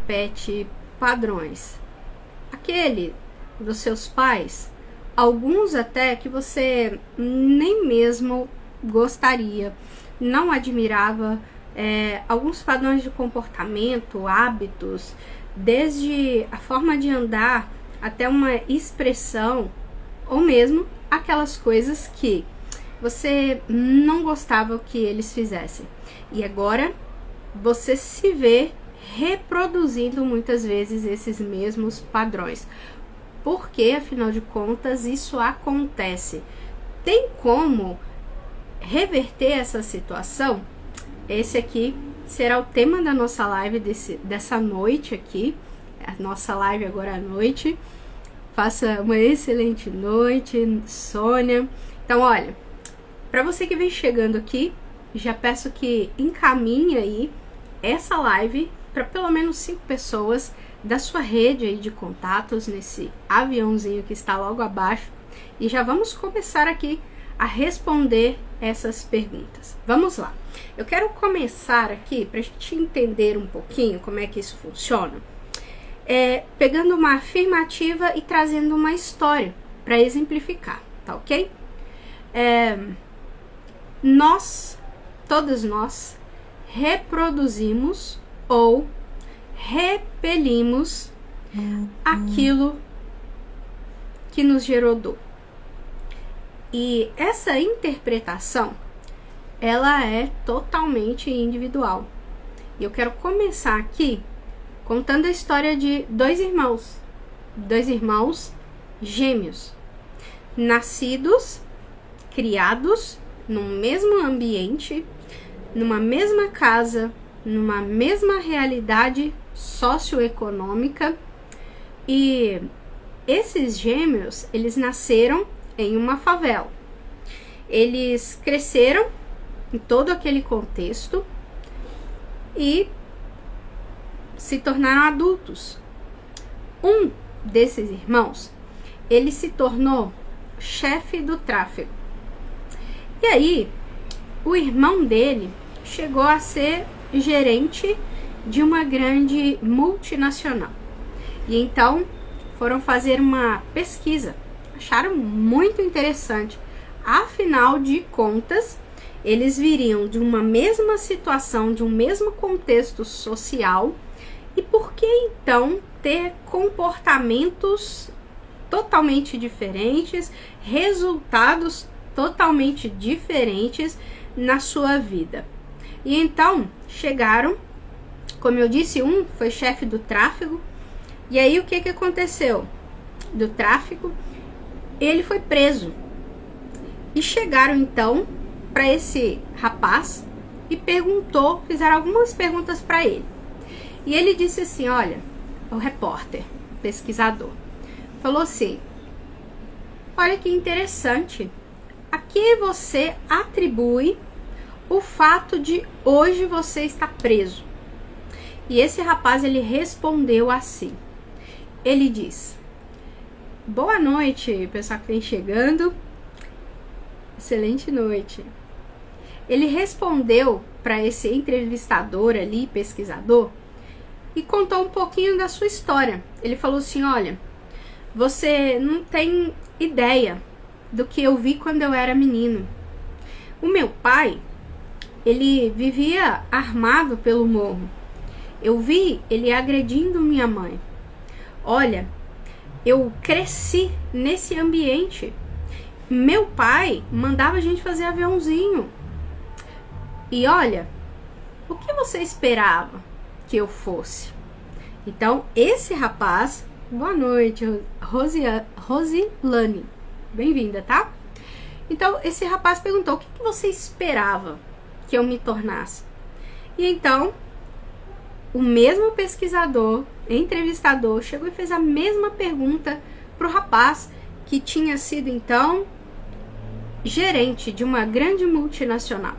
repete padrões? Aquele dos seus pais, alguns até que você nem mesmo gostaria, não admirava, alguns padrões de comportamento, hábitos, desde a forma de andar até uma expressão, ou mesmo aquelas coisas que você não gostava que eles fizessem. E agora você se vê reproduzindo muitas vezes esses mesmos padrões. Porque, afinal de contas, isso acontece. Tem como reverter essa situação? Esse aqui será o tema da nossa live dessa noite aqui. A nossa live agora à noite. Faça uma excelente noite, Sônia. Então, olha, para você que vem chegando aqui, já peço que encaminhe aí essa live para pelo menos 5 pessoas da sua rede aí de contatos, nesse aviãozinho que está logo abaixo. E já vamos começar aqui a responder essas perguntas. Vamos lá. Eu quero começar aqui para a gente entender um pouquinho como é que isso funciona. Pegando uma afirmativa e trazendo uma história para exemplificar, tá ok? Todos nós reproduzimos ou repelimos aquilo que nos gerou dor. E essa interpretação, ela é totalmente individual. E eu quero começar aqui contando a história de dois irmãos gêmeos, nascidos, criados no mesmo ambiente, numa mesma casa, numa mesma realidade socioeconômica. E esses gêmeos, eles nasceram em uma favela. Eles cresceram em todo aquele contexto e se tornaram adultos. Um desses irmãos, ele se tornou chefe do tráfego. E aí, o irmão dele chegou a ser gerente de uma grande multinacional. E então, foram fazer uma pesquisa. Acharam muito interessante. Afinal de contas, eles viriam de uma mesma situação, de um mesmo contexto social. E por que então ter comportamentos totalmente diferentes, resultados totalmente diferentes na sua vida? E então chegaram, como eu disse, um foi chefe do tráfego. E aí o que aconteceu? Do tráfico, ele foi preso. E chegaram então para esse rapaz e fizeram algumas perguntas para ele. E ele disse assim, olha, o repórter, pesquisador, falou assim, olha que interessante, a que você atribui o fato de hoje você estar preso? E esse rapaz, ele respondeu assim, ele diz, boa noite, pessoal que vem chegando, excelente noite. Ele respondeu para esse entrevistador ali, pesquisador, e contou um pouquinho da sua história. Ele falou assim, olha, você não tem ideia do que eu vi quando eu era menino. O meu pai, ele vivia armado pelo morro. Eu vi ele agredindo minha mãe. Olha, eu cresci nesse ambiente. Meu pai mandava a gente fazer aviãozinho. E olha, o que você esperava que eu fosse? Então, esse rapaz, boa noite, Rosilane, bem-vinda, tá? Então, esse rapaz perguntou, o que você esperava que eu me tornasse? E então, o mesmo pesquisador, entrevistador, chegou e fez a mesma pergunta para o rapaz, que tinha sido então gerente de uma grande multinacional.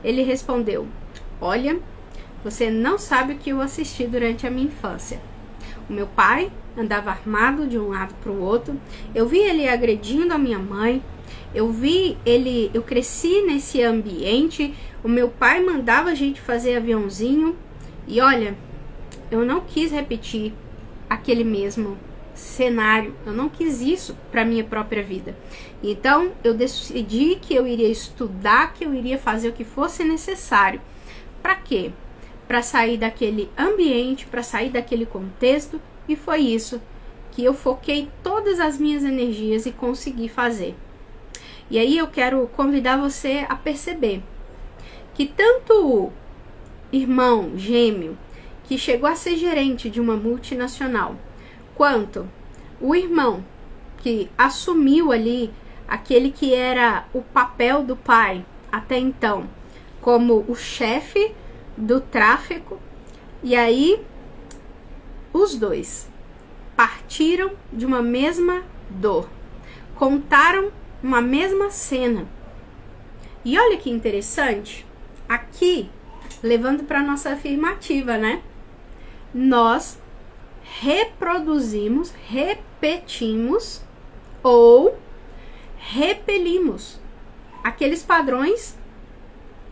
Ele respondeu, olha, você não sabe o que eu assisti durante a minha infância. O meu pai andava armado de um lado para o outro. Eu vi ele agredindo a minha mãe. Eu cresci nesse ambiente. O meu pai mandava a gente fazer aviãozinho. E olha, eu não quis repetir aquele mesmo cenário, eu não quis isso para minha própria vida. Então eu decidi que eu iria estudar, que eu iria fazer o que fosse necessário. Para quê? Para sair daquele ambiente, para sair daquele contexto, e foi isso que eu foquei todas as minhas energias e consegui fazer. E aí eu quero convidar você a perceber que tanto o irmão gêmeo que chegou a ser gerente de uma multinacional, quanto o irmão que assumiu ali aquele que era o papel do pai até então, como o chefe do tráfico, e aí os dois partiram de uma mesma dor, contaram uma mesma cena. E olha que interessante, aqui, levando para nossa afirmativa, né? Nós reproduzimos, repetimos ou repelimos aqueles padrões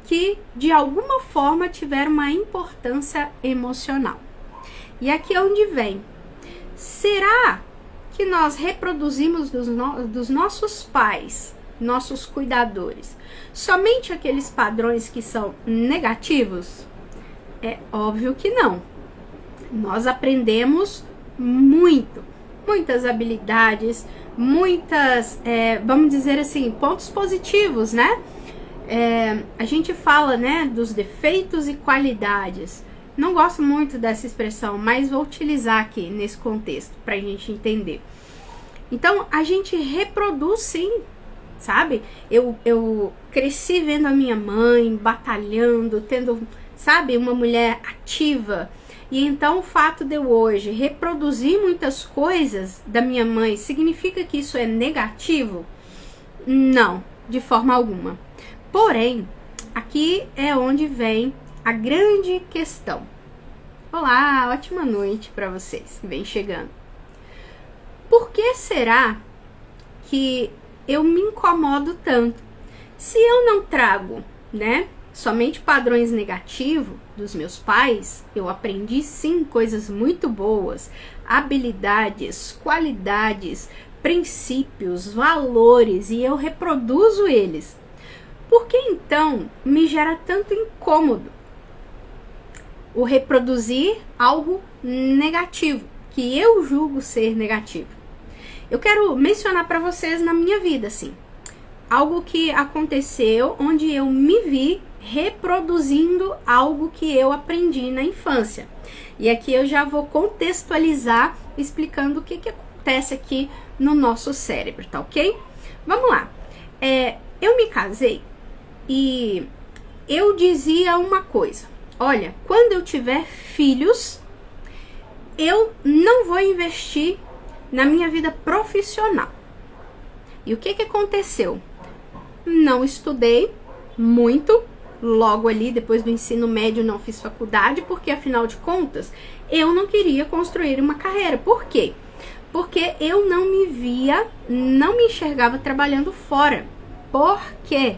que de alguma forma tiveram uma importância emocional. E aqui é onde vem. Será que nós reproduzimos dos nossos pais, nossos cuidadores, somente aqueles padrões que são negativos? É óbvio que não. Nós aprendemos muitas habilidades, muitas, vamos dizer assim, pontos positivos, né? A gente fala, né, dos defeitos e qualidades. Não gosto muito dessa expressão, mas vou utilizar aqui nesse contexto para a gente entender. Então, a gente reproduz sim, sabe? Eu cresci vendo a minha mãe batalhando, tendo, sabe, uma mulher ativa. E então o fato de eu hoje reproduzir muitas coisas da minha mãe, significa que isso é negativo? Não, de forma alguma. Porém, aqui é onde vem a grande questão. Olá, ótima noite para vocês que vem chegando. Por que será que eu me incomodo tanto? Se eu não trago, né, somente padrões negativos dos meus pais, eu aprendi sim coisas muito boas, habilidades, qualidades, princípios, valores, e eu reproduzo eles. Por que então me gera tanto incômodo o reproduzir algo negativo, que eu julgo ser negativo? Eu quero mencionar para vocês na minha vida, assim, algo que aconteceu onde eu me vi reproduzindo algo que eu aprendi na infância. E aqui eu já vou contextualizar explicando o que acontece aqui no nosso cérebro, tá ok? Vamos lá. Eu me casei e eu dizia uma coisa: olha, quando eu tiver filhos, eu não vou investir na minha vida profissional. E o que aconteceu? Não estudei muito, logo ali depois do ensino médio não fiz faculdade, porque afinal de contas eu não queria construir uma carreira. Por quê? Porque eu não me via, não me enxergava trabalhando fora. Por quê?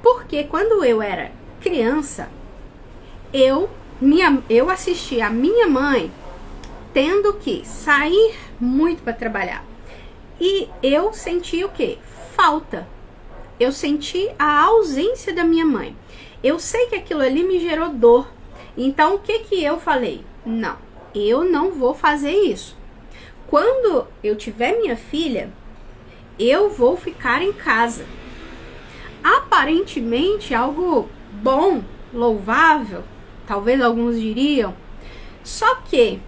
Porque quando eu era criança, eu assisti a minha mãe tendo que sair muito para trabalhar. E eu senti o quê? Falta. Eu senti a ausência da minha mãe. Eu sei que aquilo ali me gerou dor. Então, o que eu falei? Não, eu não vou fazer isso. Quando eu tiver minha filha, eu vou ficar em casa. Aparentemente, algo bom, louvável, talvez alguns diriam. Só que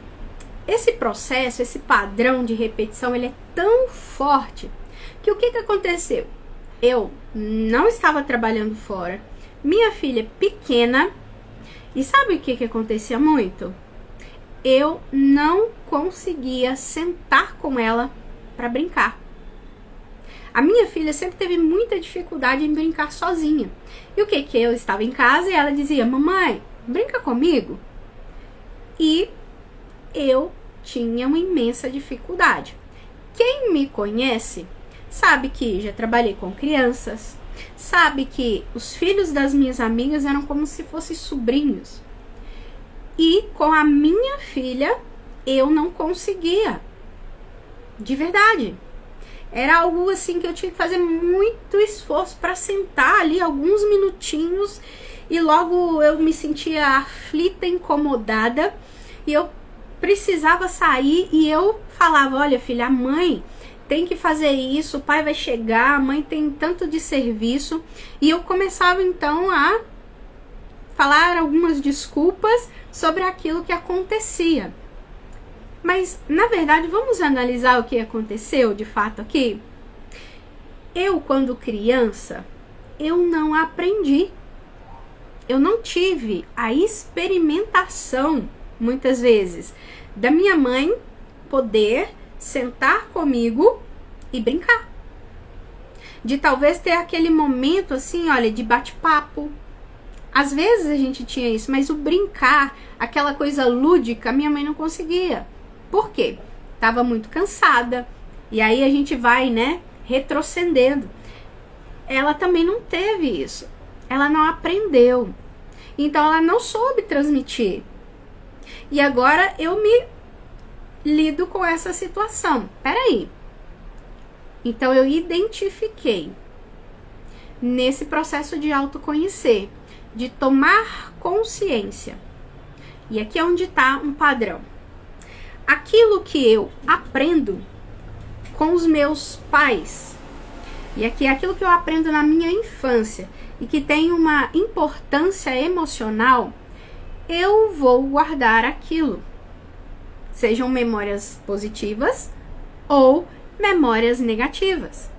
esse processo, esse padrão de repetição, ele é tão forte que o que aconteceu? Eu não estava trabalhando fora, minha filha pequena, e sabe o que acontecia muito? Eu não conseguia sentar com ela para brincar. A minha filha sempre teve muita dificuldade em brincar sozinha. E o que eu estava em casa e ela dizia: mamãe, brinca comigo? E eu tinha uma imensa dificuldade. Quem me conhece sabe que já trabalhei com crianças, sabe que os filhos das minhas amigas eram como se fossem sobrinhos. E com a minha filha, eu não conseguia. De verdade. Era algo assim que eu tinha que fazer muito esforço para sentar ali alguns minutinhos e logo eu me sentia aflita, incomodada e eu precisava sair e eu falava, olha filha, a mãe tem que fazer isso, o pai vai chegar, a mãe tem tanto de serviço. E eu começava então a falar algumas desculpas sobre aquilo que acontecia. Mas, na verdade, vamos analisar o que aconteceu de fato aqui? Eu, quando criança, eu não aprendi. Eu não tive a experimentação, muitas vezes, da minha mãe poder sentar comigo e brincar. De talvez ter aquele momento assim, olha, de bate-papo. Às vezes a gente tinha isso, mas o brincar, aquela coisa lúdica, minha mãe não conseguia. Por quê? Tava muito cansada. E aí a gente vai, né, retrocedendo. Ela também não teve isso. Ela não aprendeu. Então ela não soube transmitir. E agora eu me lido com essa situação. Peraí. Então eu identifiquei nesse processo de autoconhecer, de tomar consciência. E aqui é onde está um padrão. Aquilo que eu aprendo com os meus pais, e aqui é aquilo que eu aprendo na minha infância, e que tem uma importância emocional, eu vou guardar aquilo. Sejam memórias positivas ou memórias negativas.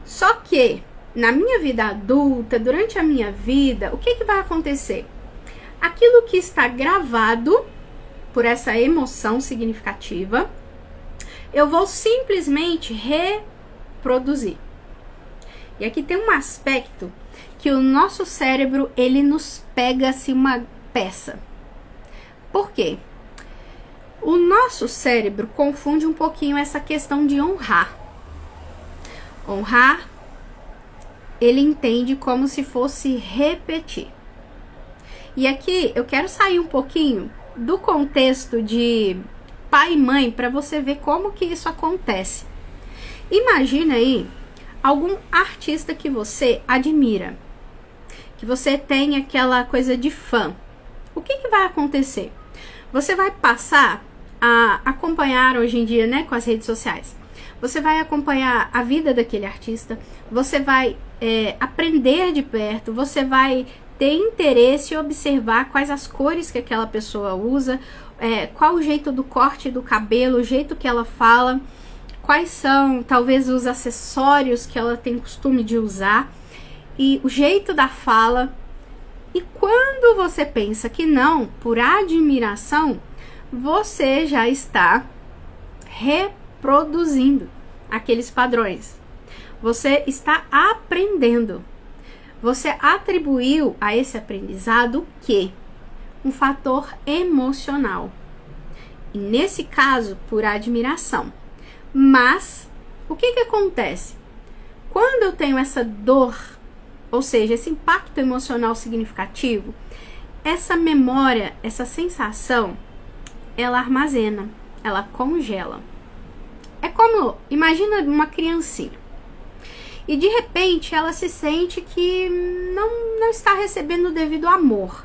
Só que, na minha vida adulta, durante a minha vida, o que vai acontecer? Aquilo que está gravado por essa emoção significativa, eu vou simplesmente reproduzir. E aqui tem um aspecto que o nosso cérebro, ele nos pega assim uma peça. Por quê? O nosso cérebro confunde um pouquinho essa questão de honrar. Honrar, ele entende como se fosse repetir. E aqui eu quero sair um pouquinho do contexto de pai e mãe para você ver como que isso acontece. Imagina aí algum artista que você admira, que você tem aquela coisa de fã. O que vai acontecer? Você vai passar a acompanhar hoje em dia, né, com as redes sociais. Você vai acompanhar a vida daquele artista, você vai aprender de perto, você vai ter interesse em observar quais as cores que aquela pessoa usa, qual o jeito do corte do cabelo, o jeito que ela fala, quais são talvez os acessórios que ela tem costume de usar e o jeito da fala. E quando você pensa que não, por admiração, você já está reproduzindo aqueles padrões. Você está aprendendo. Você atribuiu a esse aprendizado o quê? Um fator emocional. E nesse caso, por admiração. Mas, o que acontece? Quando eu tenho essa dor, ou seja, esse impacto emocional significativo, essa memória, essa sensação, ela armazena, ela congela. É como, imagina uma criancinha. E de repente ela se sente que não está recebendo o devido amor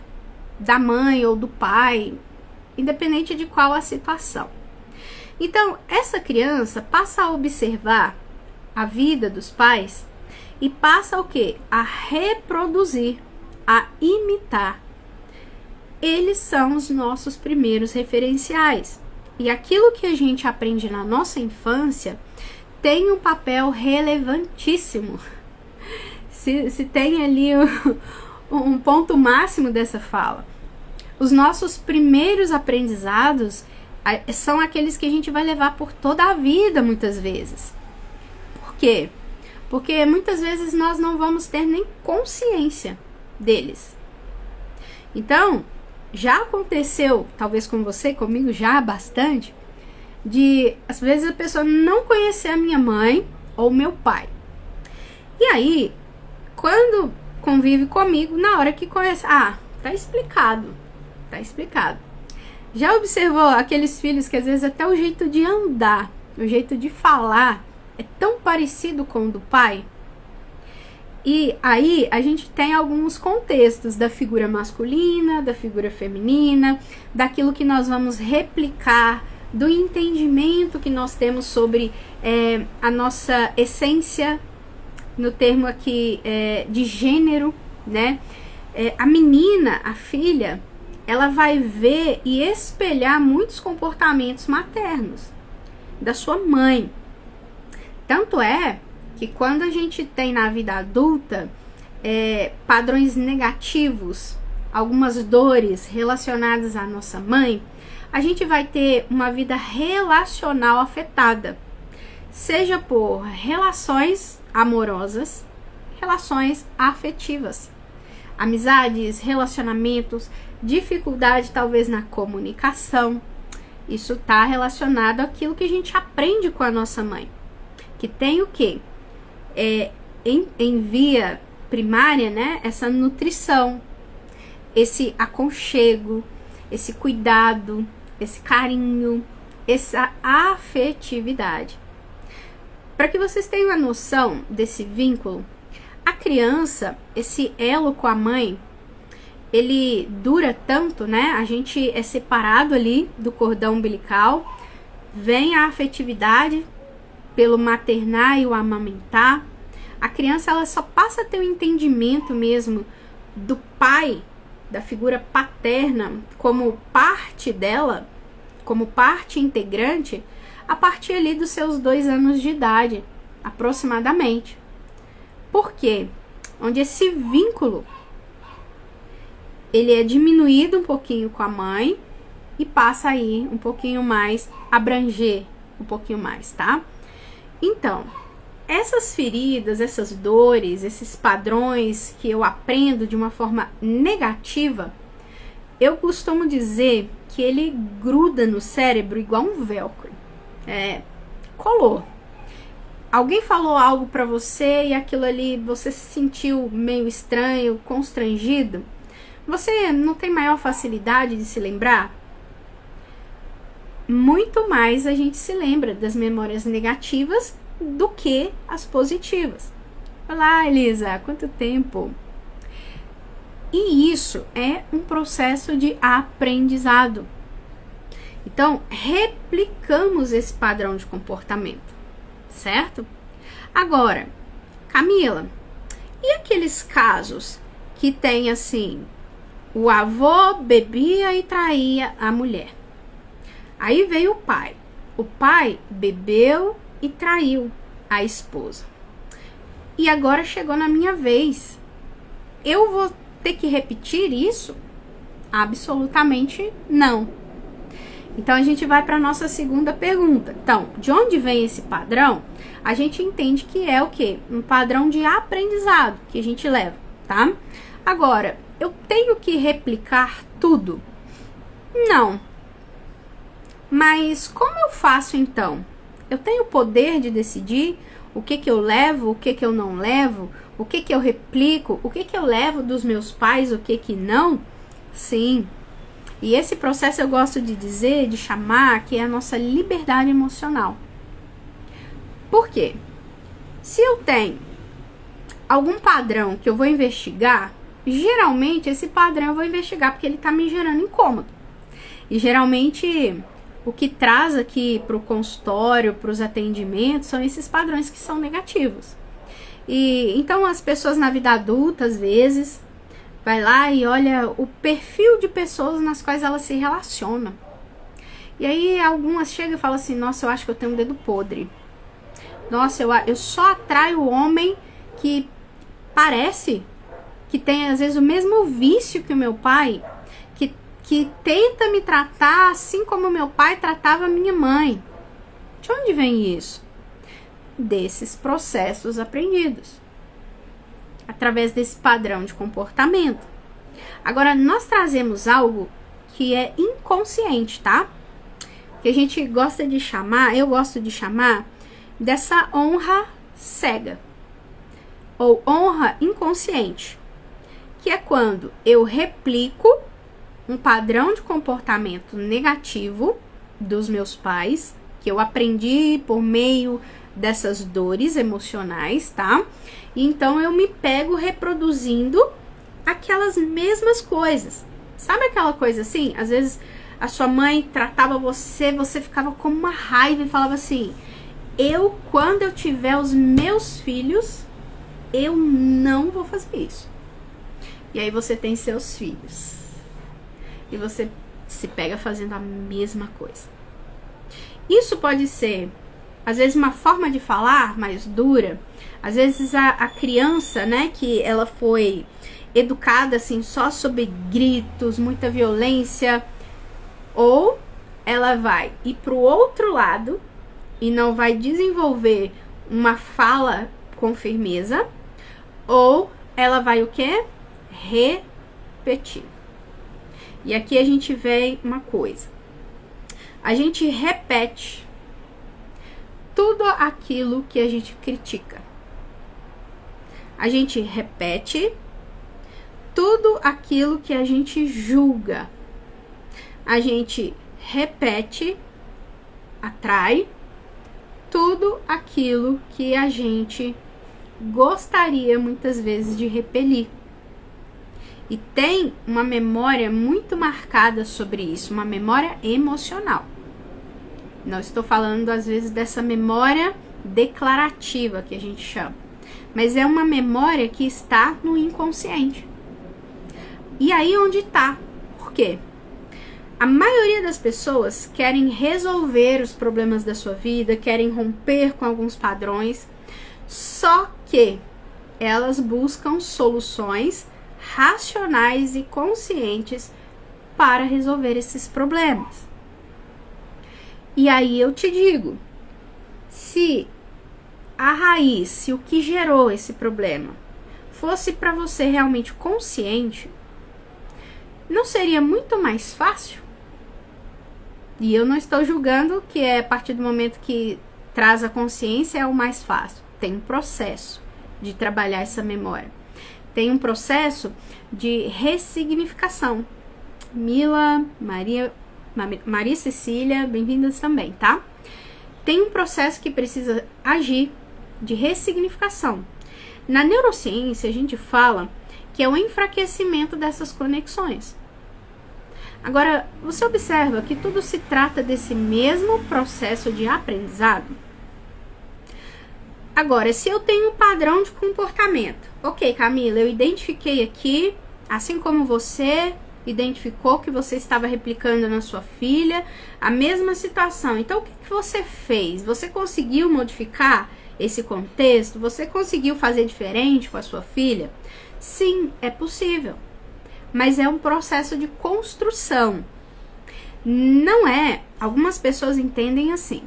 da mãe ou do pai, independente de qual a situação. Então, essa criança passa a observar a vida dos pais e passa o quê? A reproduzir, a imitar. Eles são os nossos primeiros referenciais. E aquilo que a gente aprende na nossa infância tem um papel relevantíssimo. Se tem ali um ponto máximo dessa fala. Os nossos primeiros aprendizados são aqueles que a gente vai levar por toda a vida, muitas vezes. Por quê? Porque muitas vezes nós não vamos ter nem consciência deles. Então, já aconteceu, talvez com você, comigo já bastante, de às vezes a pessoa não conhecer a minha mãe ou meu pai. E aí, quando convive comigo, na hora que conhece, tá explicado. Tá explicado. Já observou aqueles filhos que às vezes até o jeito de andar, o jeito de falar é tão parecido com o do pai? E aí a gente tem alguns contextos da figura masculina, da figura feminina, daquilo que nós vamos replicar, do entendimento que nós temos sobre a nossa essência, no termo aqui de gênero, né? A menina, a filha, ela vai ver e espelhar muitos comportamentos maternos da sua mãe. Tanto é que quando a gente tem na vida adulta padrões negativos, algumas dores relacionadas à nossa mãe, a gente vai ter uma vida relacional afetada, seja por relações amorosas, relações afetivas, amizades, relacionamentos, dificuldade talvez na comunicação. Isso está relacionado àquilo que a gente aprende com a nossa mãe, que tem o quê? Em via primária, né? Essa nutrição, esse aconchego, esse cuidado, esse carinho, essa afetividade. Para que vocês tenham a noção desse vínculo, a criança, esse elo com a mãe, ele dura tanto, né? A gente é separado ali do cordão umbilical, vem a afetividade pelo maternar e o amamentar. A criança, ela só passa a ter o entendimento mesmo do pai, da figura paterna, como parte dela, como parte integrante, a partir ali dos seus 2 anos de idade, aproximadamente. Por quê? Onde esse vínculo, ele é diminuído um pouquinho com a mãe e passa aí um pouquinho mais, abranger um pouquinho mais, tá? Então, essas feridas, essas dores, esses padrões que eu aprendo de uma forma negativa, eu costumo dizer que ele gruda no cérebro igual um velcro. Colou. Alguém falou algo pra você e aquilo ali você se sentiu meio estranho, constrangido. Você não tem maior facilidade de se lembrar? Muito mais a gente se lembra das memórias negativas do que as positivas. Olá, Elisa, há quanto tempo? E isso é um processo de aprendizado. Então, replicamos esse padrão de comportamento, certo? Agora, Camila, e aqueles casos que tem assim, o avô bebia e traía a mulher. Aí veio o pai. O pai bebeu e traiu a esposa. E agora chegou na minha vez. Eu vou ter que repetir isso? Absolutamente não. Então a gente vai para a nossa segunda pergunta. Então, de onde vem esse padrão? A gente entende que é o quê? Um padrão de aprendizado que a gente leva, tá? Agora, eu tenho que replicar tudo? Não. Mas como eu faço então? Eu tenho o poder de decidir o que eu levo, o que eu não levo, o que eu replico, o que eu levo dos meus pais, o que não? Sim. E esse processo eu gosto de dizer, de chamar, que é a nossa liberdade emocional. Por quê? Se eu tenho algum padrão que eu vou investigar, geralmente esse padrão eu vou investigar porque ele está me gerando incômodo. E geralmente o que traz aqui para o consultório, para os atendimentos, são esses padrões que são negativos. E então as pessoas na vida adulta, às vezes, vai lá e olha o perfil de pessoas nas quais elas se relacionam. E aí algumas chegam e falam assim, nossa, eu acho que eu tenho um dedo podre. Nossa, eu só atraio o homem que parece que tem às vezes o mesmo vício que o meu pai, que tenta me tratar assim como meu pai tratava a minha mãe. De onde vem isso? Desses processos aprendidos, através desse padrão de comportamento. Agora, nós trazemos algo que é inconsciente, tá? Que a gente gosta de chamar, eu gosto de chamar, dessa honra cega, ou honra inconsciente, que é quando eu replico um padrão de comportamento negativo dos meus pais, que eu aprendi por meio dessas dores emocionais, tá? Então eu me pego reproduzindo aquelas mesmas coisas. Sabe aquela coisa assim? Às vezes a sua mãe tratava você ficava com uma raiva e falava assim: quando eu tiver os meus filhos, eu não vou fazer isso. E aí você tem seus filhos. E você se pega fazendo a mesma coisa. Isso pode ser, às vezes, uma forma de falar mais dura. Às vezes a criança, né, que ela foi educada assim só sob gritos, muita violência, ou ela vai ir pro outro lado e não vai desenvolver uma fala com firmeza, ou ela vai o quê? Repetir. E aqui a gente vê uma coisa. A gente repete tudo aquilo que a gente critica. A gente repete tudo aquilo que a gente julga. A gente repete, atrai tudo aquilo que a gente gostaria muitas vezes de repelir. E tem uma memória muito marcada sobre isso, uma memória emocional. Não estou falando, às vezes, dessa memória declarativa que a gente chama, mas é uma memória que está no inconsciente. E aí onde está? Por quê? A maioria das pessoas querem resolver os problemas da sua vida, querem romper com alguns padrões, só que elas buscam soluções racionais e conscientes para resolver esses problemas. E aí eu te digo, se a raiz, se o que gerou esse problema fosse para você realmente consciente, não seria muito mais fácil? E eu não estou julgando que a partir do momento que traz a consciência é o mais fácil. Tem um processo de trabalhar essa memória. Tem um processo de ressignificação. Mila, Maria Cecília, bem-vindas também, tá? Tem um processo que precisa agir de ressignificação. Na neurociência, a gente fala que é o enfraquecimento dessas conexões. Agora, você observa que tudo se trata desse mesmo processo de aprendizado? Agora, se eu tenho um padrão de comportamento, ok, Camila, eu identifiquei aqui, assim como você identificou que você estava replicando na sua filha, a mesma situação. Então, o que você fez? Você conseguiu modificar esse contexto? Você conseguiu fazer diferente com a sua filha? Sim, é possível. Mas é um processo de construção. Não é, algumas pessoas entendem assim: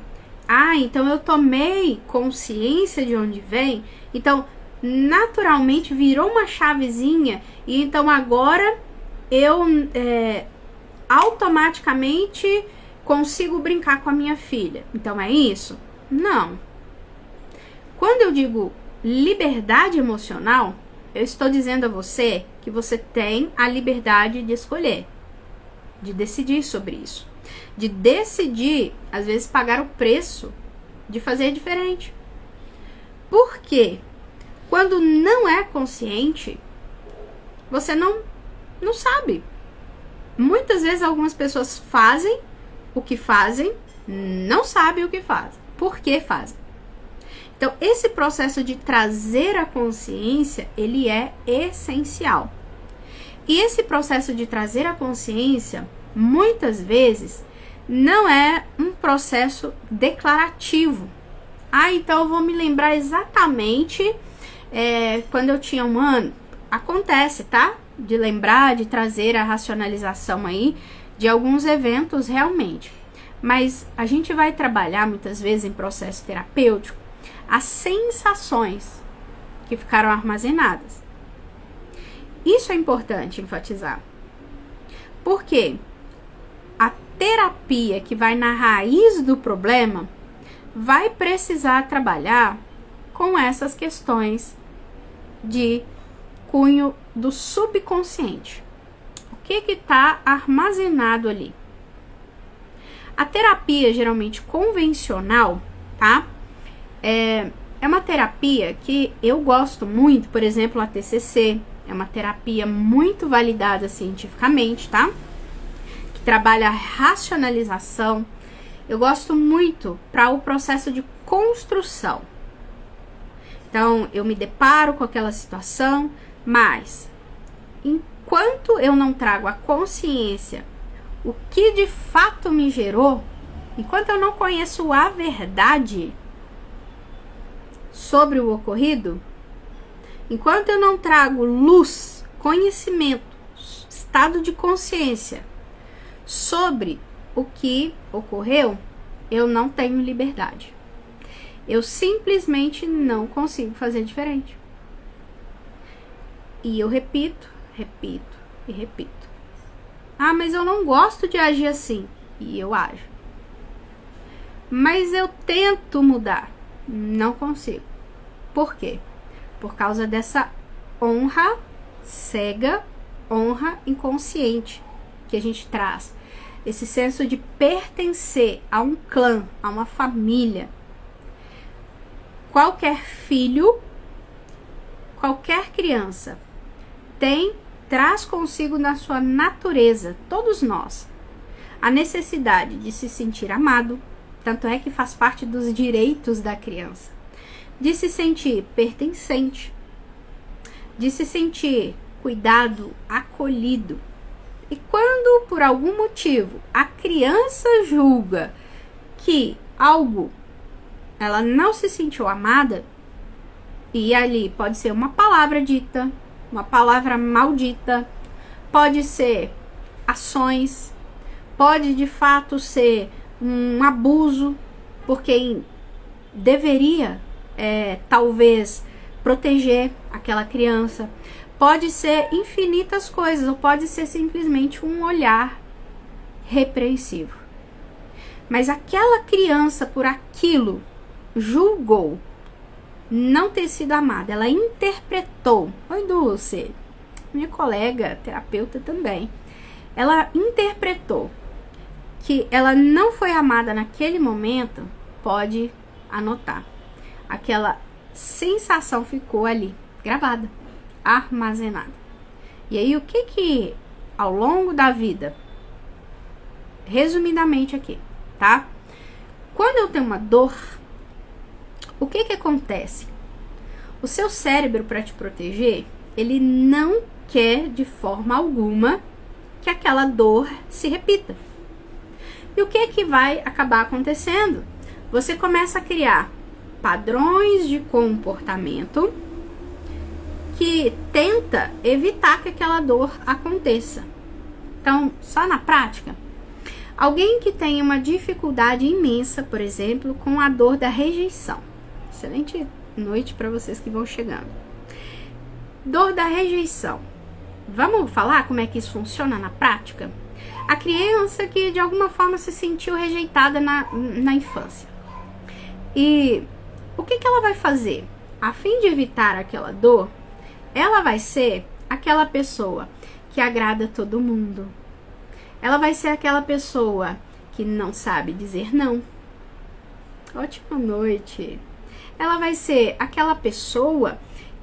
ah, então eu tomei consciência de onde vem, então naturalmente virou uma chavezinha, e então agora eu automaticamente consigo brincar com a minha filha. Então é isso? Não. Quando eu digo liberdade emocional, eu estou dizendo a você que você tem a liberdade de escolher, de decidir sobre isso, de decidir, às vezes, pagar o preço de fazer diferente. Por quê? Quando não é consciente, você não sabe. Muitas vezes algumas pessoas fazem o que fazem, não sabem o que fazem. Por que fazem? Então, esse processo de trazer a consciência, ele é essencial. E esse processo de trazer a consciência, muitas vezes, não é um processo declarativo. Ah, então eu vou me lembrar exatamente quando eu tinha 1 ano. Acontece, tá? De lembrar, de trazer a racionalização aí de alguns eventos realmente. Mas a gente vai trabalhar muitas vezes em processo terapêutico as sensações que ficaram armazenadas. Isso é importante enfatizar. Porque a terapia que vai na raiz do problema vai precisar trabalhar com essas questões de cunho do subconsciente, que está armazenado ali. A terapia geralmente convencional, tá? É uma terapia que eu gosto muito, por exemplo, a TCC, é uma terapia muito validada cientificamente, tá? Que trabalha a racionalização. Eu gosto muito para o processo de construção. Então, eu me deparo com aquela situação, mas enquanto eu não trago a consciência, o que de fato me gerou, enquanto eu não conheço a verdade sobre o ocorrido, enquanto eu não trago luz, conhecimento, estado de consciência sobre o que ocorreu, eu não tenho liberdade. Eu simplesmente não consigo fazer diferente. E eu repito e repito. Ah, mas eu não gosto de agir assim. E eu ajo. Mas eu tento mudar. Não consigo. Por quê? Por causa dessa honra cega, honra inconsciente que a gente traz. Esse senso de pertencer a um clã, a uma família. Qualquer filho, qualquer criança traz consigo na sua natureza, todos nós, a necessidade de se sentir amado, tanto é que faz parte dos direitos da criança, de se sentir pertencente, de se sentir cuidado, acolhido. E quando, por algum motivo, a criança julga que ela não se sentiu amada, e ali pode ser uma palavra dita, uma palavra maldita, pode ser ações, pode de fato ser um abuso, por quem deveria talvez proteger aquela criança, pode ser infinitas coisas, ou pode ser simplesmente um olhar repreensivo. Mas aquela criança, por aquilo, julgou não ter sido amada, ela interpretou. Oi, Dulce, minha colega, terapeuta também. Ela interpretou que ela não foi amada naquele momento, pode anotar. Aquela sensação ficou ali, gravada, armazenada. E aí, o que ao longo da vida, resumidamente aqui, tá? Quando eu tenho uma dor, o que acontece? O seu cérebro, para te proteger, ele não quer de forma alguma que aquela dor se repita. E o que vai acabar acontecendo? Você começa a criar padrões de comportamento que tenta evitar que aquela dor aconteça. Então, só na prática, alguém que tem uma dificuldade imensa, por exemplo, com a dor da rejeição. Excelente noite para vocês que vão chegando. Dor da rejeição. Vamos falar como é que isso funciona na prática? A criança que de alguma forma se sentiu rejeitada na infância. E o que ela vai fazer? A fim de evitar aquela dor, ela vai ser aquela pessoa que agrada todo mundo. Ela vai ser aquela pessoa que não sabe dizer não. Ótima noite. Ela vai ser aquela pessoa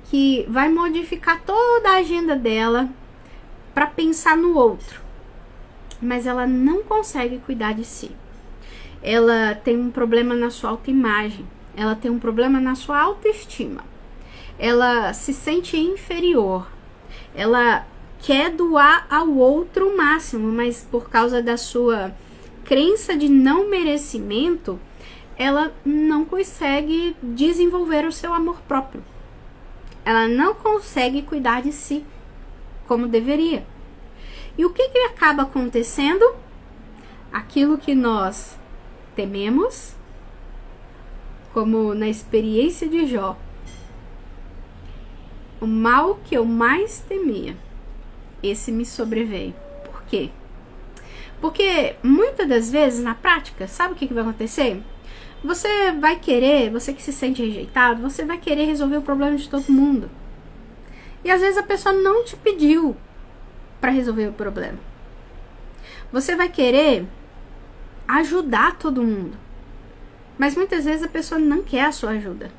que vai modificar toda a agenda dela para pensar no outro. Mas ela não consegue cuidar de si. Ela tem um problema na sua autoimagem. Ela tem um problema na sua autoestima. Ela se sente inferior. Ela quer doar ao outro o máximo, mas por causa da sua crença de não merecimento, ela não consegue desenvolver o seu amor próprio. Ela não consegue cuidar de si como deveria. E o que acaba acontecendo? Aquilo que nós tememos, como na experiência de Jó. O mal que eu mais temia, esse me sobreveio. Por quê? Porque muitas das vezes na prática, sabe o que vai acontecer? Você vai querer, você que se sente rejeitado, você vai querer resolver o problema de todo mundo. E às vezes a pessoa não te pediu para resolver o problema. Você vai querer ajudar todo mundo, mas muitas vezes a pessoa não quer a sua ajuda.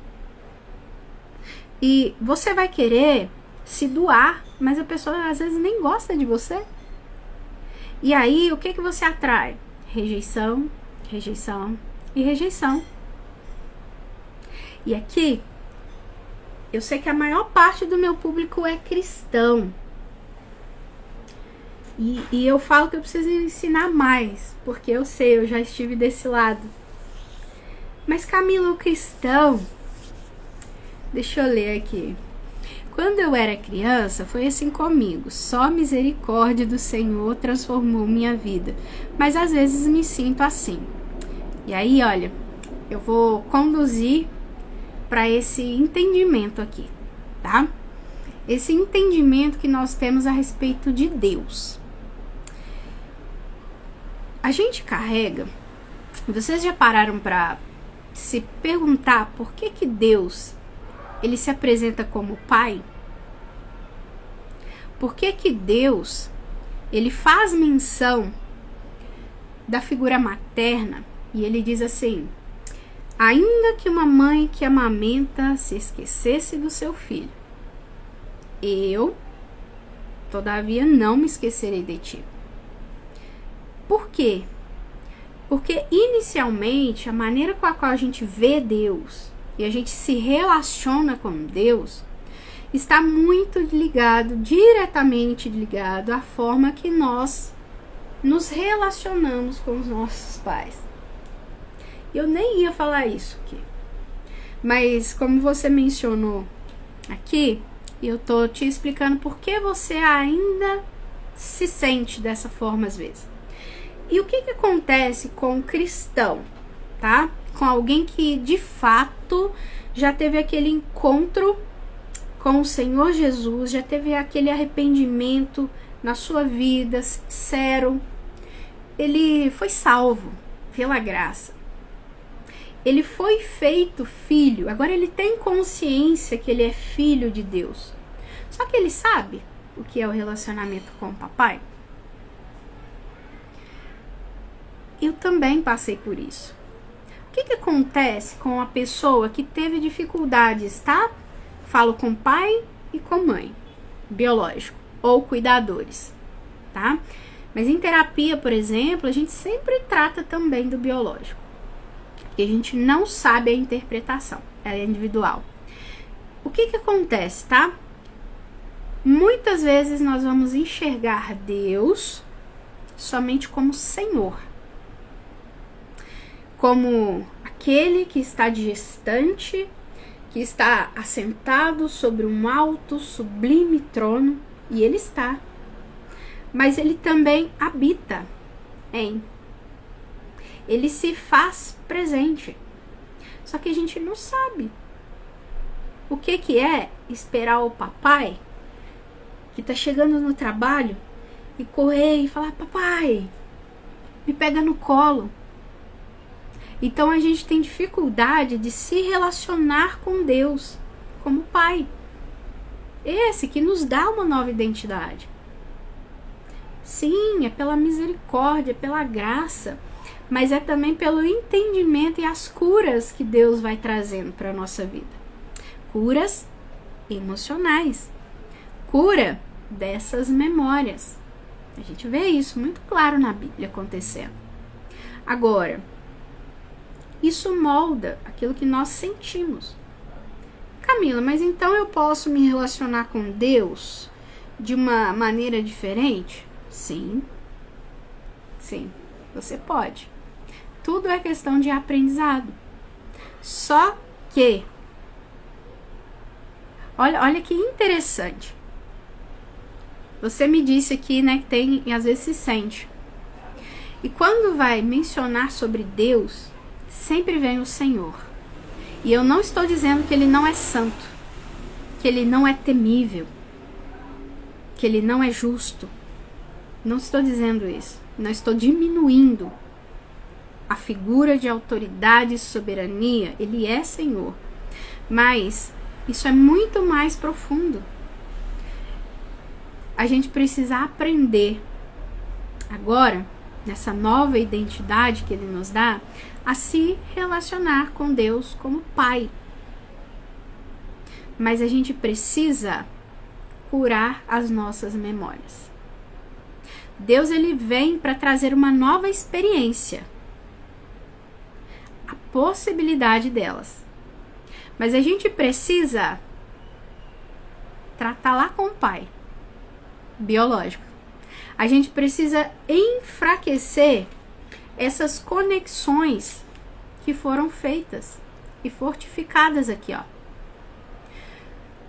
E você vai querer se doar, mas a pessoa às vezes nem gosta de você. E aí, o que você atrai? Rejeição, rejeição e rejeição. E aqui, eu sei que a maior parte do meu público é cristão. E eu falo que eu preciso ensinar mais, porque eu sei, eu já estive desse lado. Mas Camila, o cristão... Deixa eu ler aqui. Quando eu era criança, foi assim comigo. Só a misericórdia do Senhor transformou minha vida. Mas às vezes me sinto assim. E aí, olha, eu vou conduzir para esse entendimento aqui, tá? Esse entendimento que nós temos a respeito de Deus. A gente carrega... Vocês já pararam para se perguntar por que Deus... ele se apresenta como pai? Por que Deus, ele faz menção da figura materna e ele diz assim: ainda que uma mãe que amamenta se esquecesse do seu filho, eu, todavia, não me esquecerei de ti. Por quê? Porque inicialmente a maneira com a qual a gente vê Deus e a gente se relaciona com Deus está muito ligado, diretamente ligado à forma que nós nos relacionamos com os nossos pais. Eu nem ia falar isso aqui, mas como você mencionou aqui, eu tô te explicando por que você ainda se sente dessa forma às vezes. E o que acontece com o cristão, tá? Com alguém que de fato já teve aquele encontro com o Senhor Jesus, já teve aquele arrependimento na sua vida, sincero. Ele foi salvo pela graça. Ele foi feito filho. Agora ele tem consciência que ele é filho de Deus. Só que ele sabe o que é o relacionamento com o papai. Eu também passei por isso. O que acontece com a pessoa que teve dificuldades, tá? Falo com pai e com mãe, biológico, ou cuidadores, tá? Mas em terapia, por exemplo, a gente sempre trata também do biológico. Porque a gente não sabe a interpretação, é individual. O que acontece, tá? Muitas vezes nós vamos enxergar Deus somente como Senhor. Como aquele que está distante, que está assentado sobre um alto, sublime trono, e ele está. Mas ele também habita ele se faz presente. Só que a gente não sabe o que é esperar o papai que está chegando no trabalho e correr e falar: papai, me pega no colo. Então a gente tem dificuldade de se relacionar com Deus como pai. Esse que nos dá uma nova identidade. Sim, é pela misericórdia, é pela graça, mas é também pelo entendimento e as curas que Deus vai trazendo para a nossa vida. Curas emocionais. Cura dessas memórias. A gente vê isso muito claro na Bíblia acontecendo. Agora, isso molda aquilo que nós sentimos. Camila, mas então eu posso me relacionar com Deus de uma maneira diferente? Sim. Sim, você pode. Tudo é questão de aprendizado. Só que, olha que interessante. Você me disse aqui, né, que tem, e às vezes se sente. E quando vai mencionar sobre Deus, sempre vem o Senhor. E eu não estou dizendo que ele não é santo, que ele não é temível, que ele não é justo. Não estou dizendo isso. Não estou diminuindo a figura de autoridade e soberania. Ele é Senhor. Mas isso é muito mais profundo. a gente precisa aprender agora, nessa nova identidade que ele nos dá, a se relacionar com Deus como Pai. Mas a gente precisa curar as nossas memórias. Deus, ele vem para trazer uma nova experiência, a possibilidade delas. Mas a gente precisa tratar lá com o Pai biológico. A gente precisa enfraquecer essas conexões que foram feitas e fortificadas aqui, ó.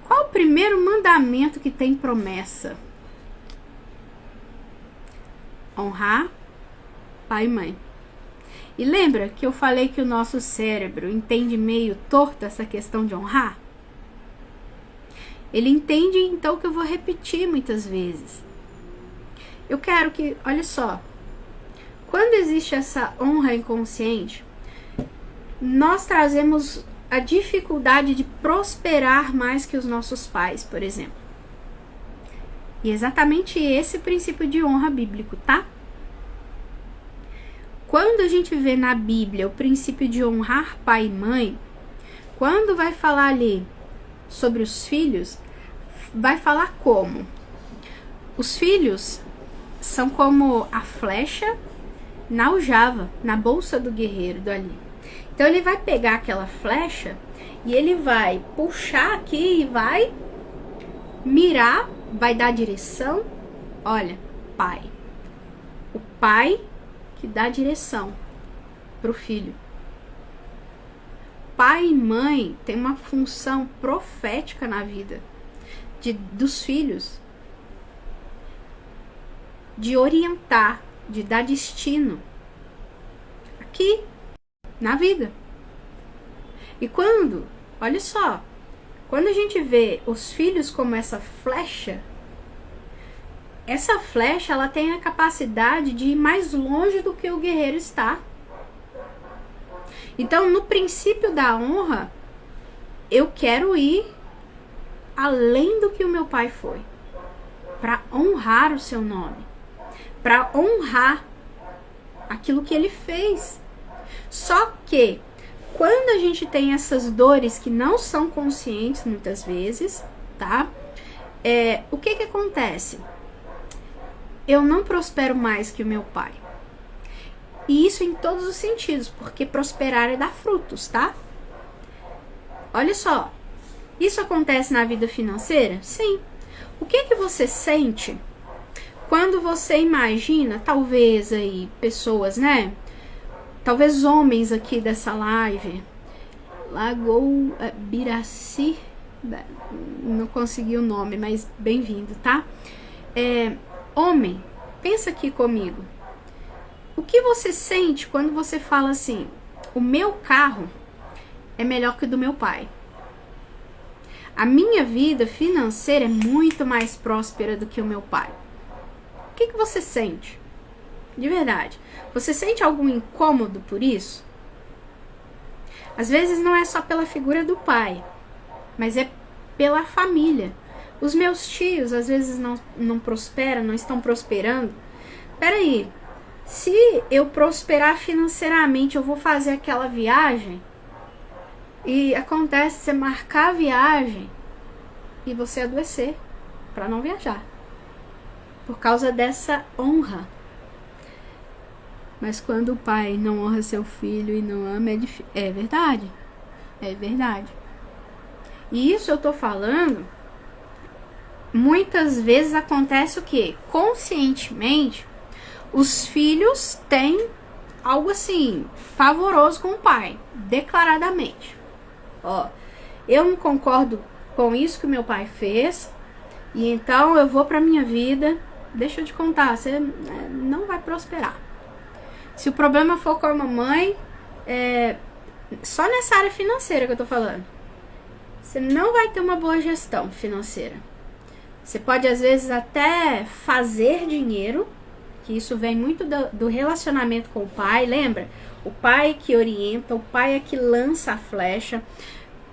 Qual o primeiro mandamento que tem promessa? Honrar pai e mãe. E lembra que eu falei que o nosso cérebro entende meio torto essa questão de honrar? Ele entende, então, que eu vou repetir muitas vezes. Eu quero que, olha só, quando existe essa honra inconsciente, nós trazemos a dificuldade de prosperar mais que os nossos pais, por exemplo. E exatamente esse princípio de honra bíblico, tá? Quando a gente vê na Bíblia o princípio de honrar pai e mãe, quando vai falar ali sobre os filhos, vai falar como? Os filhos são como a flecha na aljava, na bolsa do guerreiro ali. Então ele vai pegar aquela flecha e ele vai puxar aqui e vai mirar, vai dar direção. Olha, pai. O pai que dá direção para o filho. Pai e mãe tem uma função profética na vida dos filhos, de orientar, de dar destino aqui na vida. E quando, olha só, quando a gente vê os filhos como essa flecha ela tem a capacidade de ir mais longe do que o guerreiro está. Então, no princípio da honra, eu quero ir além do que o meu pai foi, para honrar o seu nome, para honrar aquilo que ele fez. Só que quando a gente tem essas dores que não são conscientes muitas vezes, tá? O que acontece? Eu não prospero mais que o meu pai. E isso em todos os sentidos, porque prosperar é dar frutos, tá? Olha só, isso acontece na vida financeira? Sim. O que você sente quando você imagina, talvez aí, pessoas, né? Talvez homens aqui dessa live, Lagoa Biraci, não consegui o nome, mas bem-vindo, tá? Homem, pensa aqui comigo. O que você sente quando você fala assim, o meu carro é melhor que o do meu pai? A minha vida financeira é muito mais próspera do que o meu pai. O que você sente? De verdade. Você sente algum incômodo por isso? Às vezes não é só pela figura do pai, mas é pela família. Os meus tios às vezes não prosperam, não estão prosperando. Peraí, se eu prosperar financeiramente, eu vou fazer aquela viagem e acontece você marcar a viagem e você adoecer para não viajar por causa dessa honra. Mas quando o pai não honra seu filho e não ama, é difícil. É verdade. É verdade. E isso eu tô falando, muitas vezes acontece o quê? Conscientemente, os filhos têm algo assim, pavoroso com o pai, declaradamente. Ó, eu não concordo com isso que o meu pai fez, e então eu vou pra minha vida. Deixa eu te contar, você não vai prosperar. Se o problema for com a mamãe, só nessa área financeira que eu tô falando, você não vai ter uma boa gestão financeira. Você pode às vezes até fazer dinheiro, que isso vem muito do relacionamento com o pai, lembra? O pai que orienta, o pai é que lança a flecha.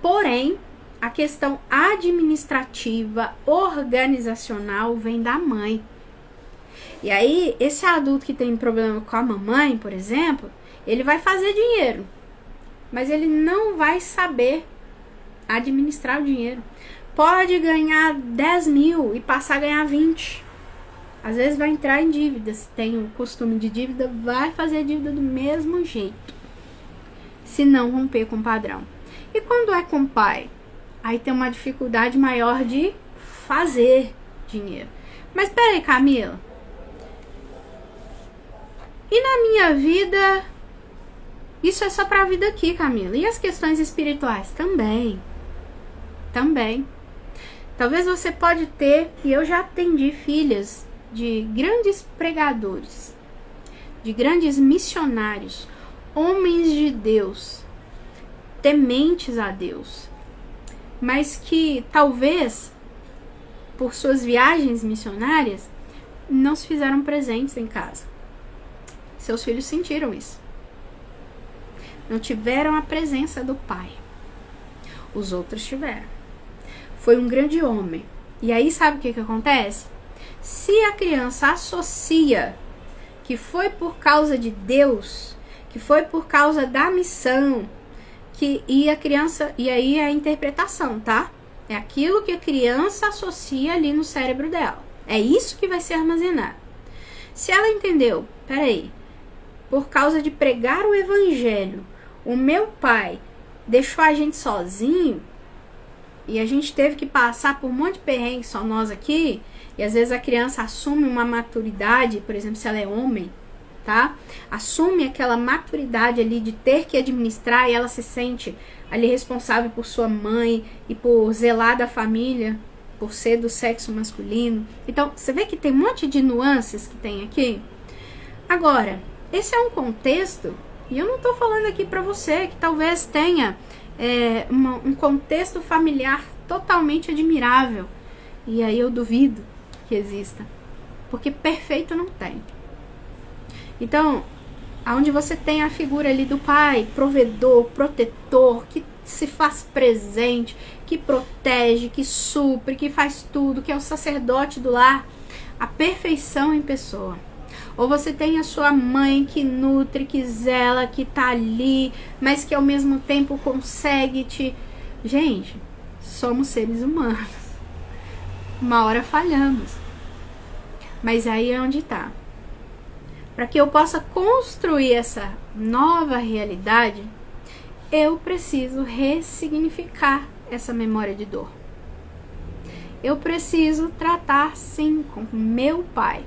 Porém, a questão administrativa, organizacional vem da mãe. E aí, esse adulto que tem problema com a mamãe, por exemplo, ele vai fazer dinheiro, mas ele não vai saber administrar o dinheiro. Pode ganhar 10 mil e passar a ganhar 20. Às vezes vai entrar em dívida. Se tem o costume de dívida, vai fazer a dívida do mesmo jeito, se não romper com o padrão. E quando é com o pai? Aí tem uma dificuldade maior de fazer dinheiro. Mas peraí, Camila, e na minha vida, isso é só pra vida aqui, Camila. E as questões espirituais? Também. Talvez você pode ter, e eu já atendi filhas de grandes pregadores, de grandes missionários, homens de Deus, tementes a Deus, mas que talvez, por suas viagens missionárias, não se fizeram presentes em casa. Seus filhos sentiram isso. Não tiveram a presença do pai. Os outros tiveram. Foi um grande homem. E aí sabe o que acontece? Se a criança associa que foi por causa de Deus, que foi por causa da missão, e aí é a interpretação, tá? É aquilo que a criança associa ali no cérebro dela. É isso que vai ser armazenado. Se ela entendeu, peraí, por causa de pregar o evangelho, o meu pai deixou a gente sozinho, e a gente teve que passar por um monte de perrengue só nós aqui, e às vezes a criança assume uma maturidade, por exemplo, se ela é homem, tá? Assume aquela maturidade ali de ter que administrar, e ela se sente ali responsável por sua mãe e por zelar da família, por ser do sexo masculino. Então, você vê que tem um monte de nuances que tem aqui. Agora, esse é um contexto, e eu não tô falando aqui pra você que talvez tenha um contexto familiar totalmente admirável, e aí eu duvido que exista, porque perfeito não tem. Então, aonde você tem a figura ali do pai, provedor, protetor, que se faz presente, que protege, que supre, que faz tudo, que é o sacerdote do lar, a perfeição em pessoa. Ou você tem a sua mãe que nutre, que zela, que tá ali, mas que ao mesmo tempo consegue te... Gente, somos seres humanos. Uma hora falhamos. Mas aí é onde tá. Para que eu possa construir essa nova realidade, eu preciso ressignificar essa memória de dor. Eu preciso tratar, sim, com meu pai.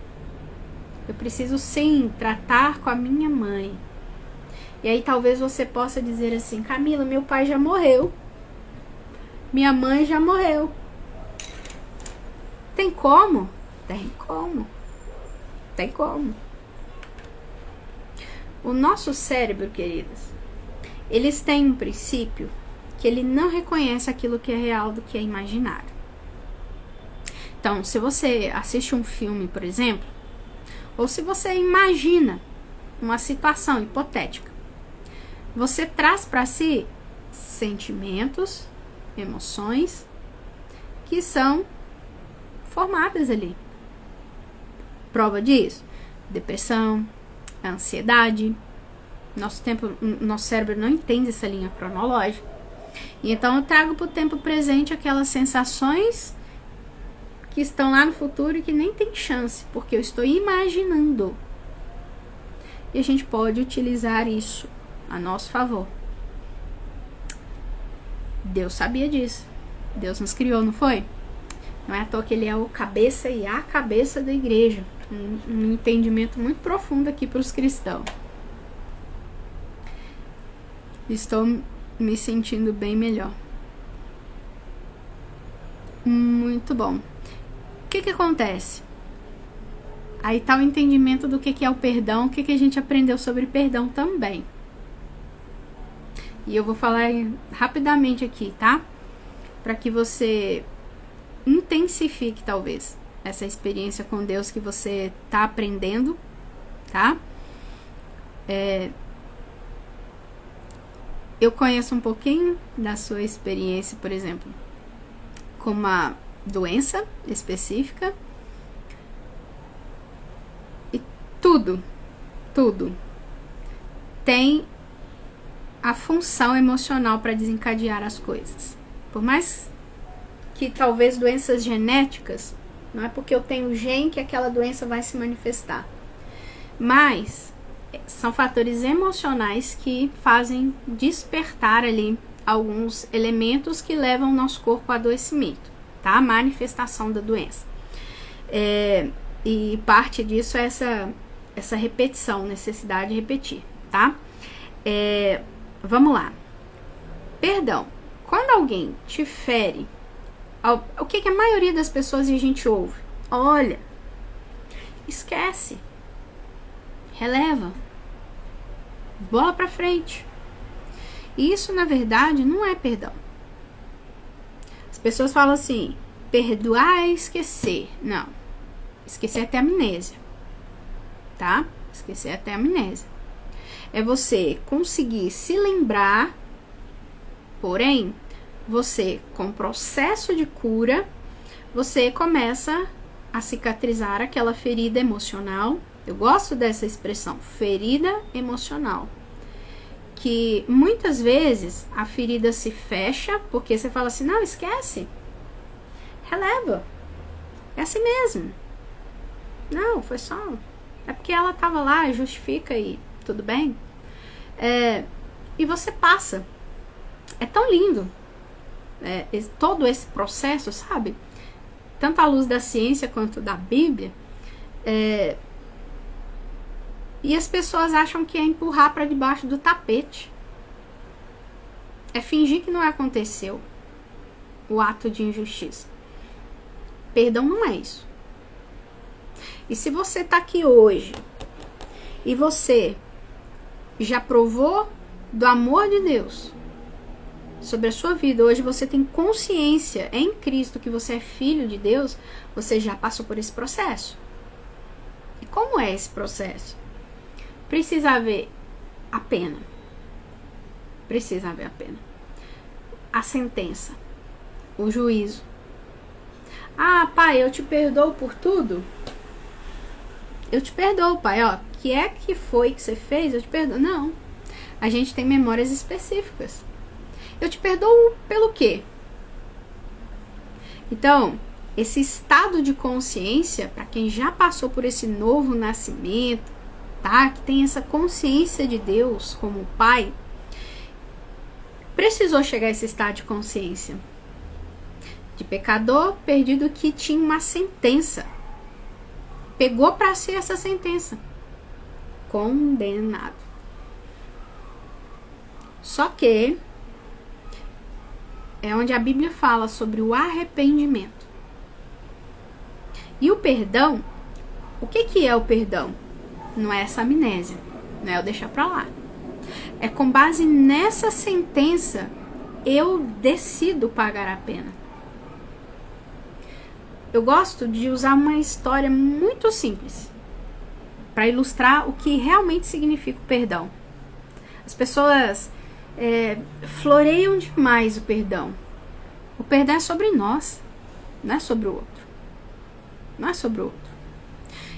Eu preciso, sim, tratar com a minha mãe. E aí talvez você possa dizer assim: Camila, meu pai já morreu. Minha mãe já morreu. Tem como? Tem como. Tem como. O nosso cérebro, queridos, eles têm um princípio que ele não reconhece aquilo que é real do que é imaginário. Então, se você assiste um filme, por exemplo, ou se você imagina uma situação hipotética, você traz para si sentimentos, emoções que são formadas ali. Prova disso: depressão, ansiedade. Nosso cérebro não entende essa linha cronológica. E então eu trago para o tempo presente aquelas sensações que estão lá no futuro e que nem tem chance, porque eu estou imaginando. E a gente pode utilizar isso a nosso favor. Deus sabia disso. Deus nos criou, não foi? Não é à toa que ele é o cabeça e a cabeça da igreja. Um entendimento muito profundo aqui para os cristãos. Estou me sentindo bem melhor. Muito bom. O que acontece? Aí tá o entendimento do que é o perdão, o que a gente aprendeu sobre perdão também. E eu vou falar rapidamente aqui, tá? Para que você intensifique, talvez, essa experiência com Deus que você tá aprendendo, tá? Eu conheço um pouquinho da sua experiência, por exemplo, com uma doença específica. E tudo tem a função emocional para desencadear as coisas. Por mais que talvez doenças genéticas, não é porque eu tenho gene que aquela doença vai se manifestar, mas são fatores emocionais que fazem despertar ali alguns elementos que levam o nosso corpo ao adoecimento, tá? A manifestação da doença. E parte disso é essa repetição, necessidade de repetir, tá? Vamos lá. Perdão. Quando alguém te fere, o que a maioria das pessoas e a gente ouve? Olha, esquece, releva, bola pra frente. E isso, na verdade, não é perdão. As pessoas falam assim, perdoar é esquecer. Não, esquecer é até amnésia, tá? Esquecer é até amnésia. É você conseguir se lembrar, porém, você, com o processo de cura, você começa a cicatrizar aquela ferida emocional. Eu gosto dessa expressão, ferida emocional. Que muitas vezes a ferida se fecha, porque você fala assim, não, esquece, releva, é assim mesmo. Não, foi só... É porque ela estava lá, justifica e tudo bem. E você passa. É tão lindo. Todo esse processo, sabe? Tanto à luz da ciência quanto da Bíblia. E as pessoas acham que é empurrar para debaixo do tapete. É fingir que não aconteceu o ato de injustiça. Perdão não é isso. E se você está aqui hoje e você já provou do amor de Deus sobre a sua vida, hoje você tem consciência em Cristo que você é filho de Deus, você já passou por esse processo. E como é esse processo? Precisa haver a pena. Precisa haver a pena. A sentença. O juízo. Ah, pai, eu te perdoo por tudo? Eu te perdoo, pai. Ó, que é que foi que você fez? Eu te perdoo. Não. A gente tem memórias específicas. Eu te perdoo pelo quê? Então, esse estado de consciência, para quem já passou por esse novo nascimento, tá? Que tem essa consciência de Deus como Pai, precisou chegar a esse estado de consciência de pecador perdido que tinha uma sentença. Pegou para si essa sentença. Condenado. Só que é onde a Bíblia fala sobre o arrependimento. E o perdão, o que é o perdão? Não é essa amnésia, não é eu deixar pra lá. É com base nessa sentença, eu decido pagar a pena. Eu gosto de usar uma história muito simples para ilustrar o que realmente significa o perdão. As pessoas floreiam demais o perdão. O perdão é sobre nós, não é sobre o outro. Não é sobre o outro.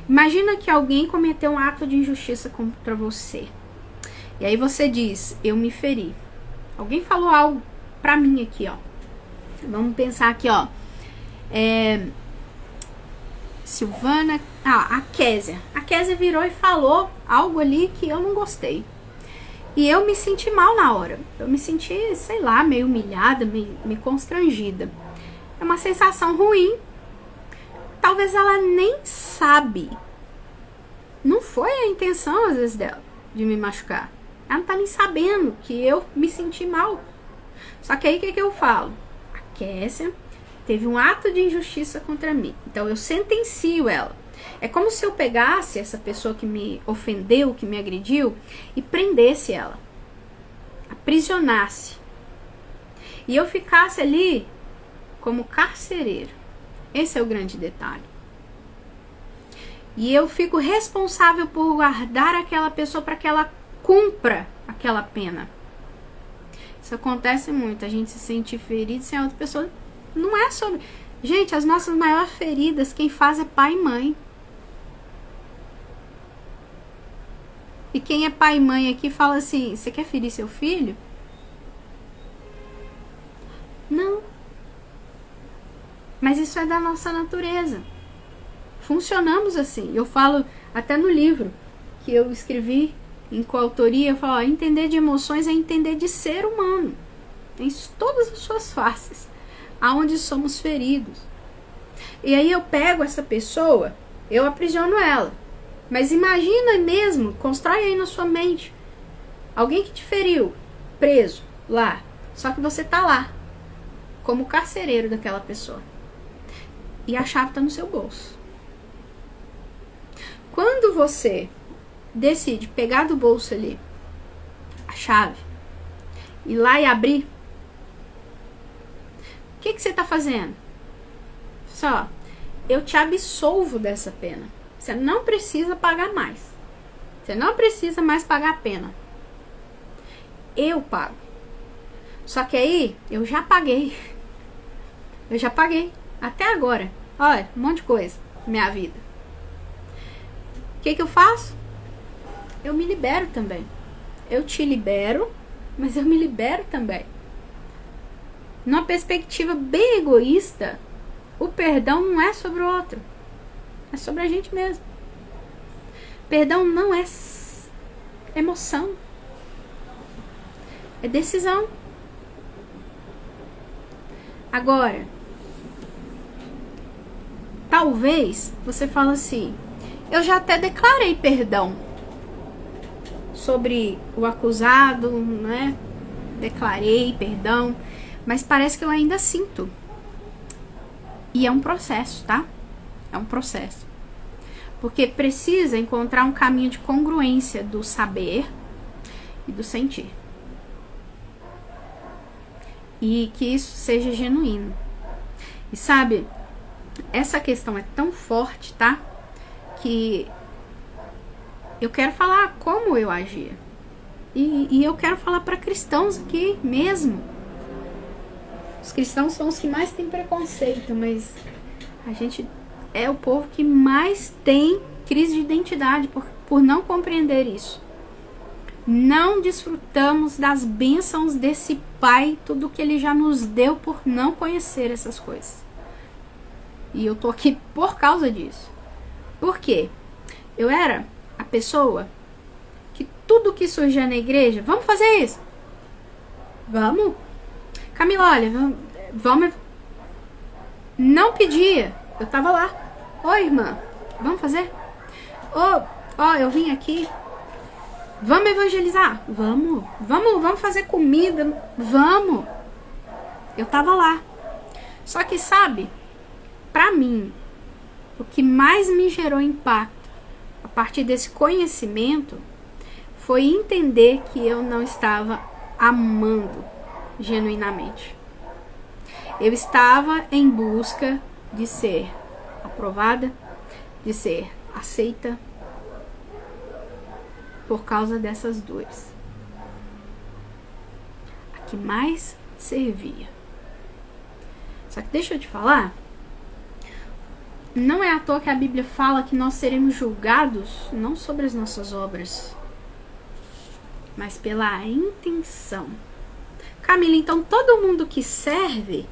Imagina que alguém cometeu um ato de injustiça contra você. E aí você diz, eu me feri. Alguém falou algo pra mim aqui, ó. Vamos pensar aqui, ó. Silvana... a Késia. A Késia virou e falou algo ali que eu não gostei. E eu me senti mal na hora. Eu me senti, sei lá, meio humilhada, meio constrangida. É uma sensação ruim. Talvez ela nem sabe. Não foi a intenção, às vezes, dela, de me machucar. Ela não tá nem sabendo que eu me senti mal. Só que aí, o que eu falo? A Késia teve um ato de injustiça contra mim. Então, eu sentencio ela. É como se eu pegasse essa pessoa que me ofendeu, que me agrediu, e prendesse ela. Aprisionasse. E eu ficasse ali como carcereiro. Esse é o grande detalhe. E eu fico responsável por guardar aquela pessoa para que ela cumpra aquela pena. Isso acontece muito. A gente se sente ferido sem a outra pessoa Não é sobre... Gente, as nossas maiores feridas, quem faz é pai e mãe. E quem é pai e mãe aqui fala assim, você quer ferir seu filho? Não. Mas isso é da nossa natureza. Funcionamos assim. Eu falo até no livro que eu escrevi em coautoria, eu falo, ó, entender de emoções é entender de ser humano. Em todas as suas faces. Aonde somos feridos. E aí eu pego essa pessoa, eu aprisiono ela. Mas imagina mesmo, constrói aí na sua mente. Alguém que te feriu, preso, lá. Só que você tá lá, como carcereiro daquela pessoa. E a chave tá no seu bolso. Quando você decide pegar do bolso ali a chave, ir lá e abrir, o que você tá fazendo? Só, eu te absolvo dessa pena. Você não precisa pagar mais. Você não precisa mais pagar a pena. Eu pago. Só que aí, eu já paguei. Eu já paguei. Até agora. Olha, um monte de coisa. Minha vida. O que eu faço? Eu me libero também. Eu te libero, mas eu me libero também. Numa perspectiva bem egoísta, o perdão não é sobre o outro. É sobre a gente mesmo. Perdão não é emoção. É decisão. Agora, talvez você fale assim, eu já até declarei perdão sobre o acusado, né? Declarei perdão, mas parece que eu ainda sinto. E é um processo, tá? É um processo. Porque precisa encontrar um caminho de congruência do saber e do sentir. E que isso seja genuíno. E sabe, essa questão é tão forte, tá? Que eu quero falar como eu agia. E eu quero falar para cristãos aqui mesmo. Os cristãos são os que mais têm preconceito, mas a gente é o povo que mais tem crise de identidade por não compreender isso. Não desfrutamos das bênçãos desse Pai, tudo que Ele já nos deu por não conhecer essas coisas. E eu tô aqui por causa disso. Por quê? Eu era a pessoa que tudo que surgia na igreja, vamos fazer isso? Vamos? Camila, olha, vamos... Não pedia, eu tava lá. Oi, irmã, vamos fazer? Ó, eu vim aqui. Vamos evangelizar? Vamos fazer comida? Vamos. Eu tava lá. Só que sabe, pra mim, o que mais me gerou impacto a partir desse conhecimento foi entender que eu não estava amando genuinamente. Eu estava em busca de ser aprovada, de ser aceita, por causa dessas dores. A que mais servia. Só que deixa eu te falar, não é à toa que a Bíblia fala que nós seremos julgados não sobre as nossas obras, mas pela intenção. Camila, então todo mundo que serve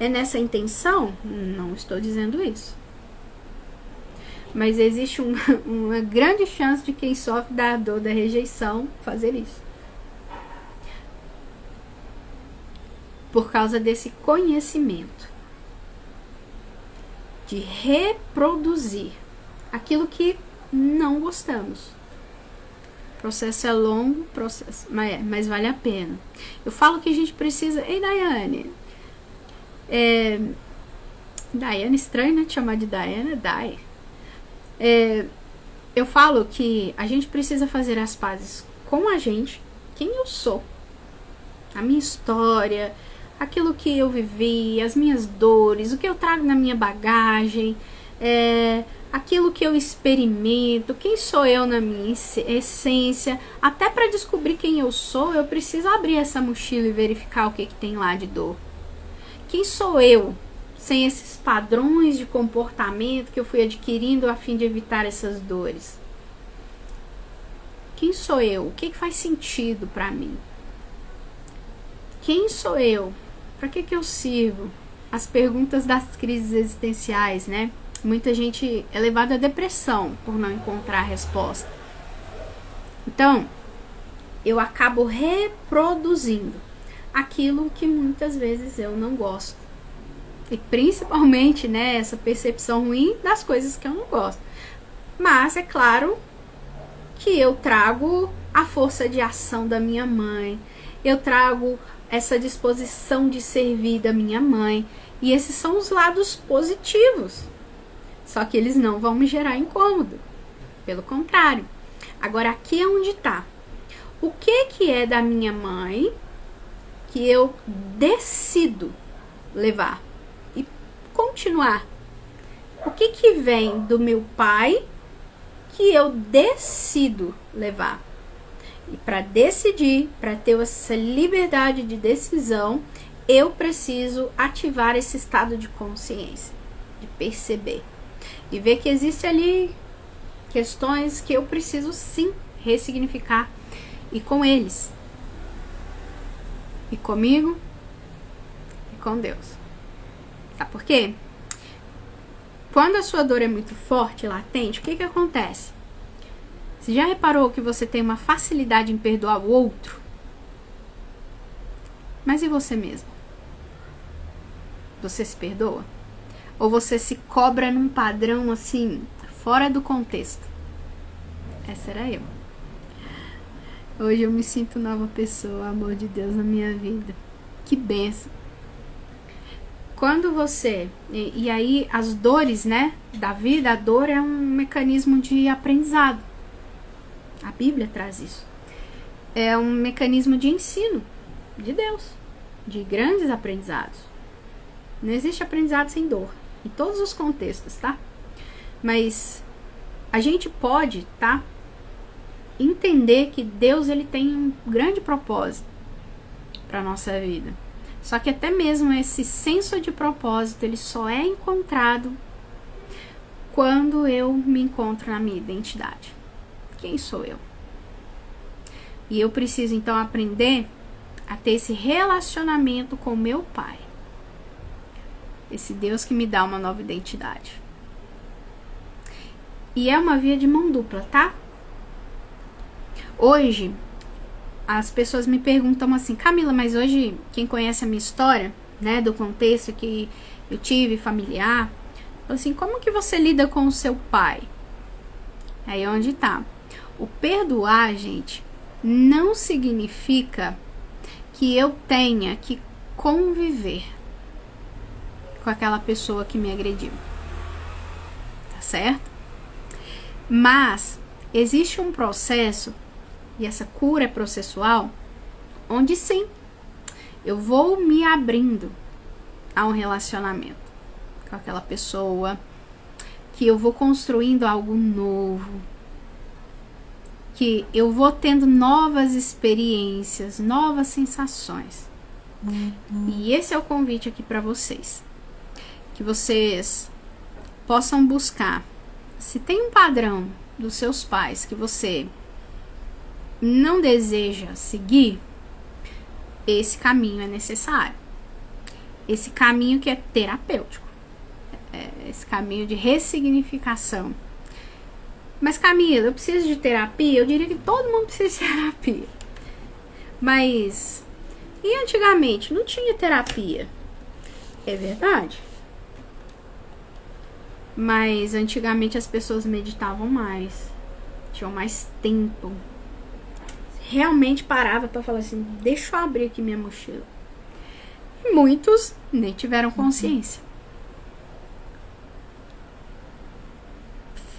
é nessa intenção? Não estou dizendo isso. Mas existe uma grande chance de quem sofre da dor da rejeição fazer isso. Por causa desse conhecimento. De reproduzir aquilo que não gostamos. O processo é longo, mas vale a pena. Eu falo que a gente precisa... Ei, Daiane. Daiane, estranho, né? Te chamar de Daiane, Dai. Eu falo que a gente precisa fazer as pazes com a gente, quem eu sou, a minha história, aquilo que eu vivi, as minhas dores, o que eu trago na minha bagagem, aquilo que eu experimento, quem sou eu na minha essência. Até para descobrir quem eu sou, eu preciso abrir essa mochila e verificar o que tem lá de dor. Quem sou eu sem esses padrões de comportamento que eu fui adquirindo a fim de evitar essas dores? Quem sou eu? O que faz sentido para mim? Quem sou eu? Para que eu sirvo? As perguntas das crises existenciais, né? Muita gente é levada à depressão por não encontrar resposta. Então, eu acabo reproduzindo aquilo que muitas vezes eu não gosto. E principalmente, né, essa percepção ruim das coisas que eu não gosto. Mas é claro que eu trago a força de ação da minha mãe, eu trago essa disposição de servir da minha mãe, e esses são os lados positivos. Só que eles não vão me gerar incômodo, pelo contrário. Agora aqui é onde está. O que é da minha mãe que eu decido levar e continuar? O que vem do meu pai que eu decido levar? E para decidir, para ter essa liberdade de decisão, eu preciso ativar esse estado de consciência, de perceber e ver que existe ali questões que eu preciso sim ressignificar, e com eles, e comigo, e com Deus. Sabe por quê? Quando a sua dor é muito forte, latente, o que acontece? Você já reparou que você tem uma facilidade em perdoar o outro? Mas e você mesmo? Você se perdoa? Ou você se cobra num padrão assim, fora do contexto? Essa era eu. Hoje eu me sinto nova pessoa, amor de Deus na minha vida. Que bênção. Quando você... E aí as dores, né, da vida, a dor é um mecanismo de aprendizado. A Bíblia traz isso. É um mecanismo de ensino de Deus, de grandes aprendizados. Não existe aprendizado sem dor, em todos os contextos, tá? Mas a gente pode, tá, entender que Deus, ele tem um grande propósito para nossa vida. Só que até mesmo esse senso de propósito, ele só é encontrado quando eu me encontro na minha identidade. Quem sou eu? E eu preciso então aprender a ter esse relacionamento com meu Pai. Esse Deus que me dá uma nova identidade. E é uma via de mão dupla, tá? Hoje, as pessoas me perguntam assim, Camila, mas hoje, quem conhece a minha história, né, do contexto que eu tive, familiar, assim, como que você lida com o seu pai? Aí é onde tá. O perdoar, gente, não significa que eu tenha que conviver com aquela pessoa que me agrediu. Tá certo? Mas existe um processo, e essa cura é processual, onde sim, eu vou me abrindo a um relacionamento com aquela pessoa, que eu vou construindo algo novo, que eu vou tendo novas experiências, novas sensações. E esse é o convite aqui para vocês. Que vocês possam buscar. Se tem um padrão dos seus pais que você não deseja seguir, esse caminho é necessário. Esse caminho que é terapêutico. Esse caminho de ressignificação. Mas Camila, eu preciso de terapia? Eu diria que todo mundo precisa de terapia. Mas e antigamente não tinha terapia? É verdade. Mas antigamente as pessoas meditavam mais, tinham mais tempo. Realmente parava para falar assim, deixa eu abrir aqui minha mochila. E muitos nem tiveram consciência.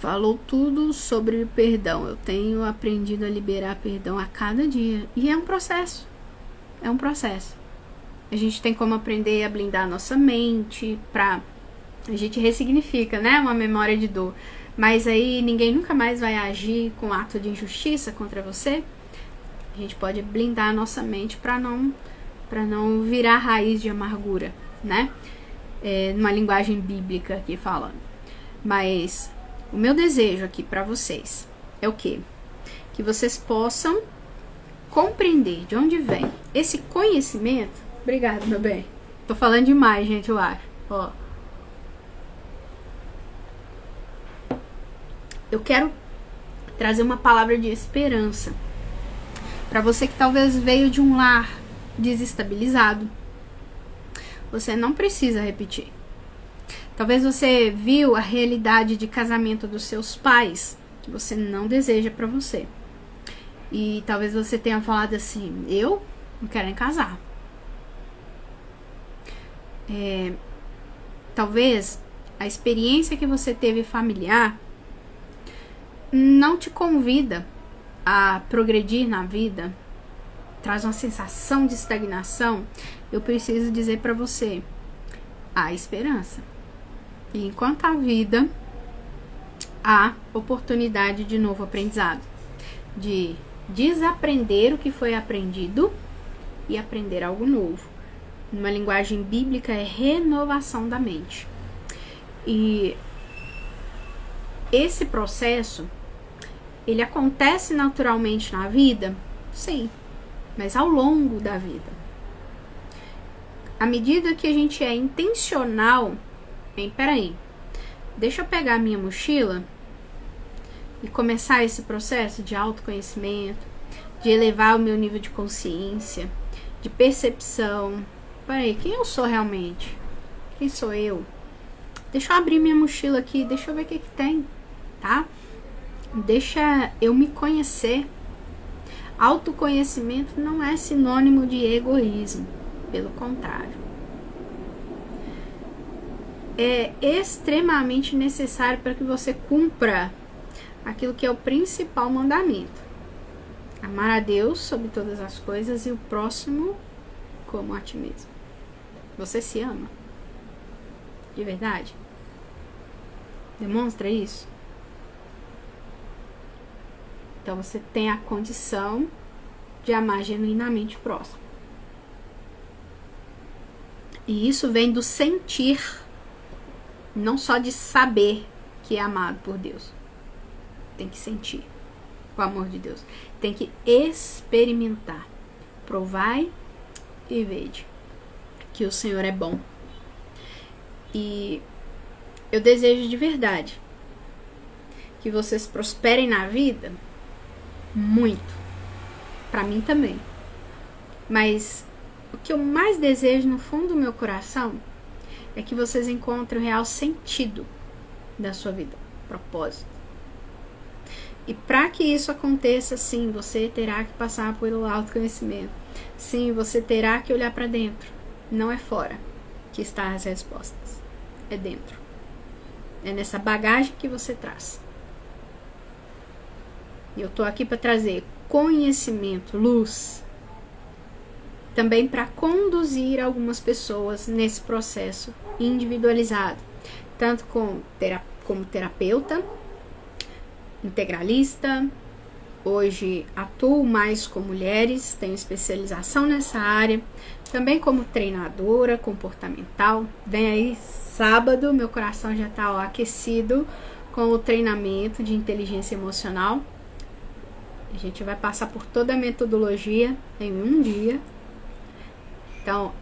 Falou tudo sobre o perdão. Eu tenho aprendido a liberar perdão a cada dia. E é um processo. É um processo. A gente tem como aprender a blindar a nossa mente pra... A gente ressignifica, né? Uma memória de dor. Mas aí ninguém nunca mais vai agir com ato de injustiça contra você. A gente pode blindar a nossa mente para não virar raiz de amargura né? Numa linguagem bíblica aqui falando. Mas o meu desejo aqui para vocês é o quê? Que vocês possam compreender de onde vem esse conhecimento. Obrigada, meu bem. Tô falando demais, gente, eu acho. Ó. Eu quero trazer uma palavra de esperança para você que talvez veio de um lar desestabilizado. Você não precisa repetir. Talvez você viu a realidade de casamento dos seus pais que você não deseja para você. E talvez você tenha falado assim: eu não quero nem casar. Talvez a experiência que você teve familiar não te convida a progredir na vida, traz uma sensação de estagnação. Eu preciso dizer para você: há esperança. E enquanto há vida, há oportunidade de novo aprendizado, de desaprender o que foi aprendido e aprender algo novo. Numa linguagem bíblica, é renovação da mente. E esse processo, ele acontece naturalmente na vida? Sim, mas ao longo da vida. À medida que a gente é intencional, peraí, deixa eu pegar a minha mochila e começar esse processo de autoconhecimento, de elevar o meu nível de consciência, de percepção. Peraí, quem eu sou realmente? Quem sou eu? Deixa eu abrir minha mochila aqui, deixa eu ver o que tem, tá? Deixa eu me conhecer. Autoconhecimento não é sinônimo de egoísmo, pelo contrário. É extremamente necessário para que você cumpra aquilo que é o principal mandamento: amar a Deus sobre todas as coisas e o próximo como a ti mesmo. Você se ama? De verdade? Demonstra isso? Então você tem a condição de amar genuinamente o próximo. E isso vem do sentir, não só de saber que é amado por Deus. Tem que sentir o amor de Deus. Tem que experimentar. Provai e vede que o Senhor é bom. E eu desejo de verdade que vocês prosperem na vida muito. Para mim também. Mas o que eu mais desejo no fundo do meu coração é que vocês encontrem o real sentido da sua vida, propósito. E para que isso aconteça, sim, você terá que passar pelo autoconhecimento. Sim, você terá que olhar para dentro. Não é fora que estão as respostas. É dentro. É nessa bagagem que você traz. E eu tô aqui para trazer conhecimento, luz, também para conduzir algumas pessoas nesse processo individualizado, tanto como terapeuta, integralista. Hoje atuo mais com mulheres, tenho especialização nessa área, também como treinadora comportamental. Vem aí sábado, meu coração já está aquecido com o treinamento de inteligência emocional. A gente vai passar por toda a metodologia em um dia. Então,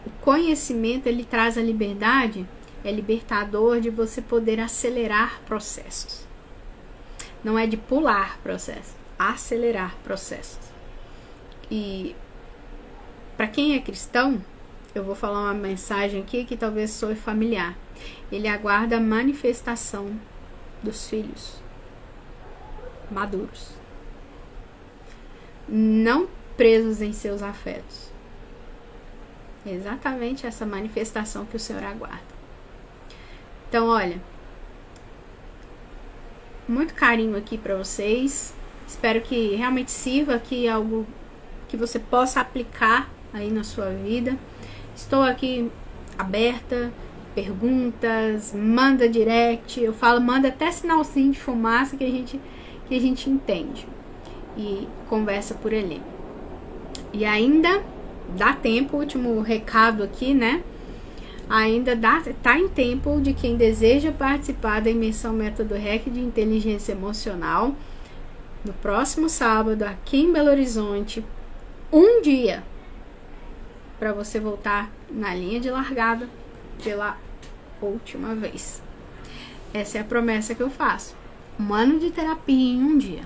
o conhecimento, ele traz a liberdade, é libertador de você poder acelerar processos. Não é de pular processos, acelerar processos. E para quem é cristão, eu vou falar uma mensagem aqui que talvez soe familiar. Ele aguarda a manifestação dos filhos maduros, não presos em seus afetos. É exatamente essa manifestação que o Senhor aguarda. Então, olha, muito carinho aqui para vocês. Espero que realmente sirva aqui algo que você possa aplicar aí na sua vida. Estou aqui aberta, perguntas, manda direct. Eu falo, manda até sinalzinho de fumaça que a gente entende. E conversa por ali. E ainda dá tempo, último recado aqui, né? ainda tá em tempo de quem deseja participar da imersão Método REC de Inteligência Emocional, no próximo sábado, aqui em Belo Horizonte, um dia para você voltar na linha de largada pela última vez. Essa é a promessa que eu faço. 1 ano de terapia em um dia.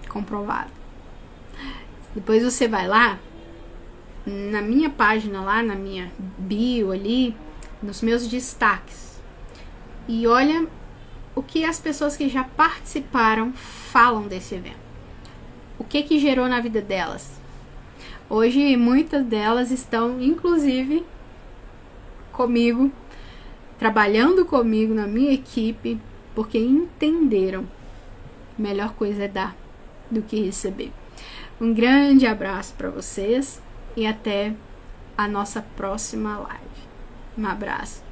Comprovado. Depois você vai lá, na minha página lá, na minha bio ali, nos meus destaques, e olha o que as pessoas que já participaram falam desse evento. O que gerou na vida delas. Hoje, muitas delas estão, inclusive, comigo, trabalhando comigo na minha equipe, porque entenderam. A melhor coisa é dar do que receber. Um grande abraço para vocês e até a nossa próxima live. Um abraço.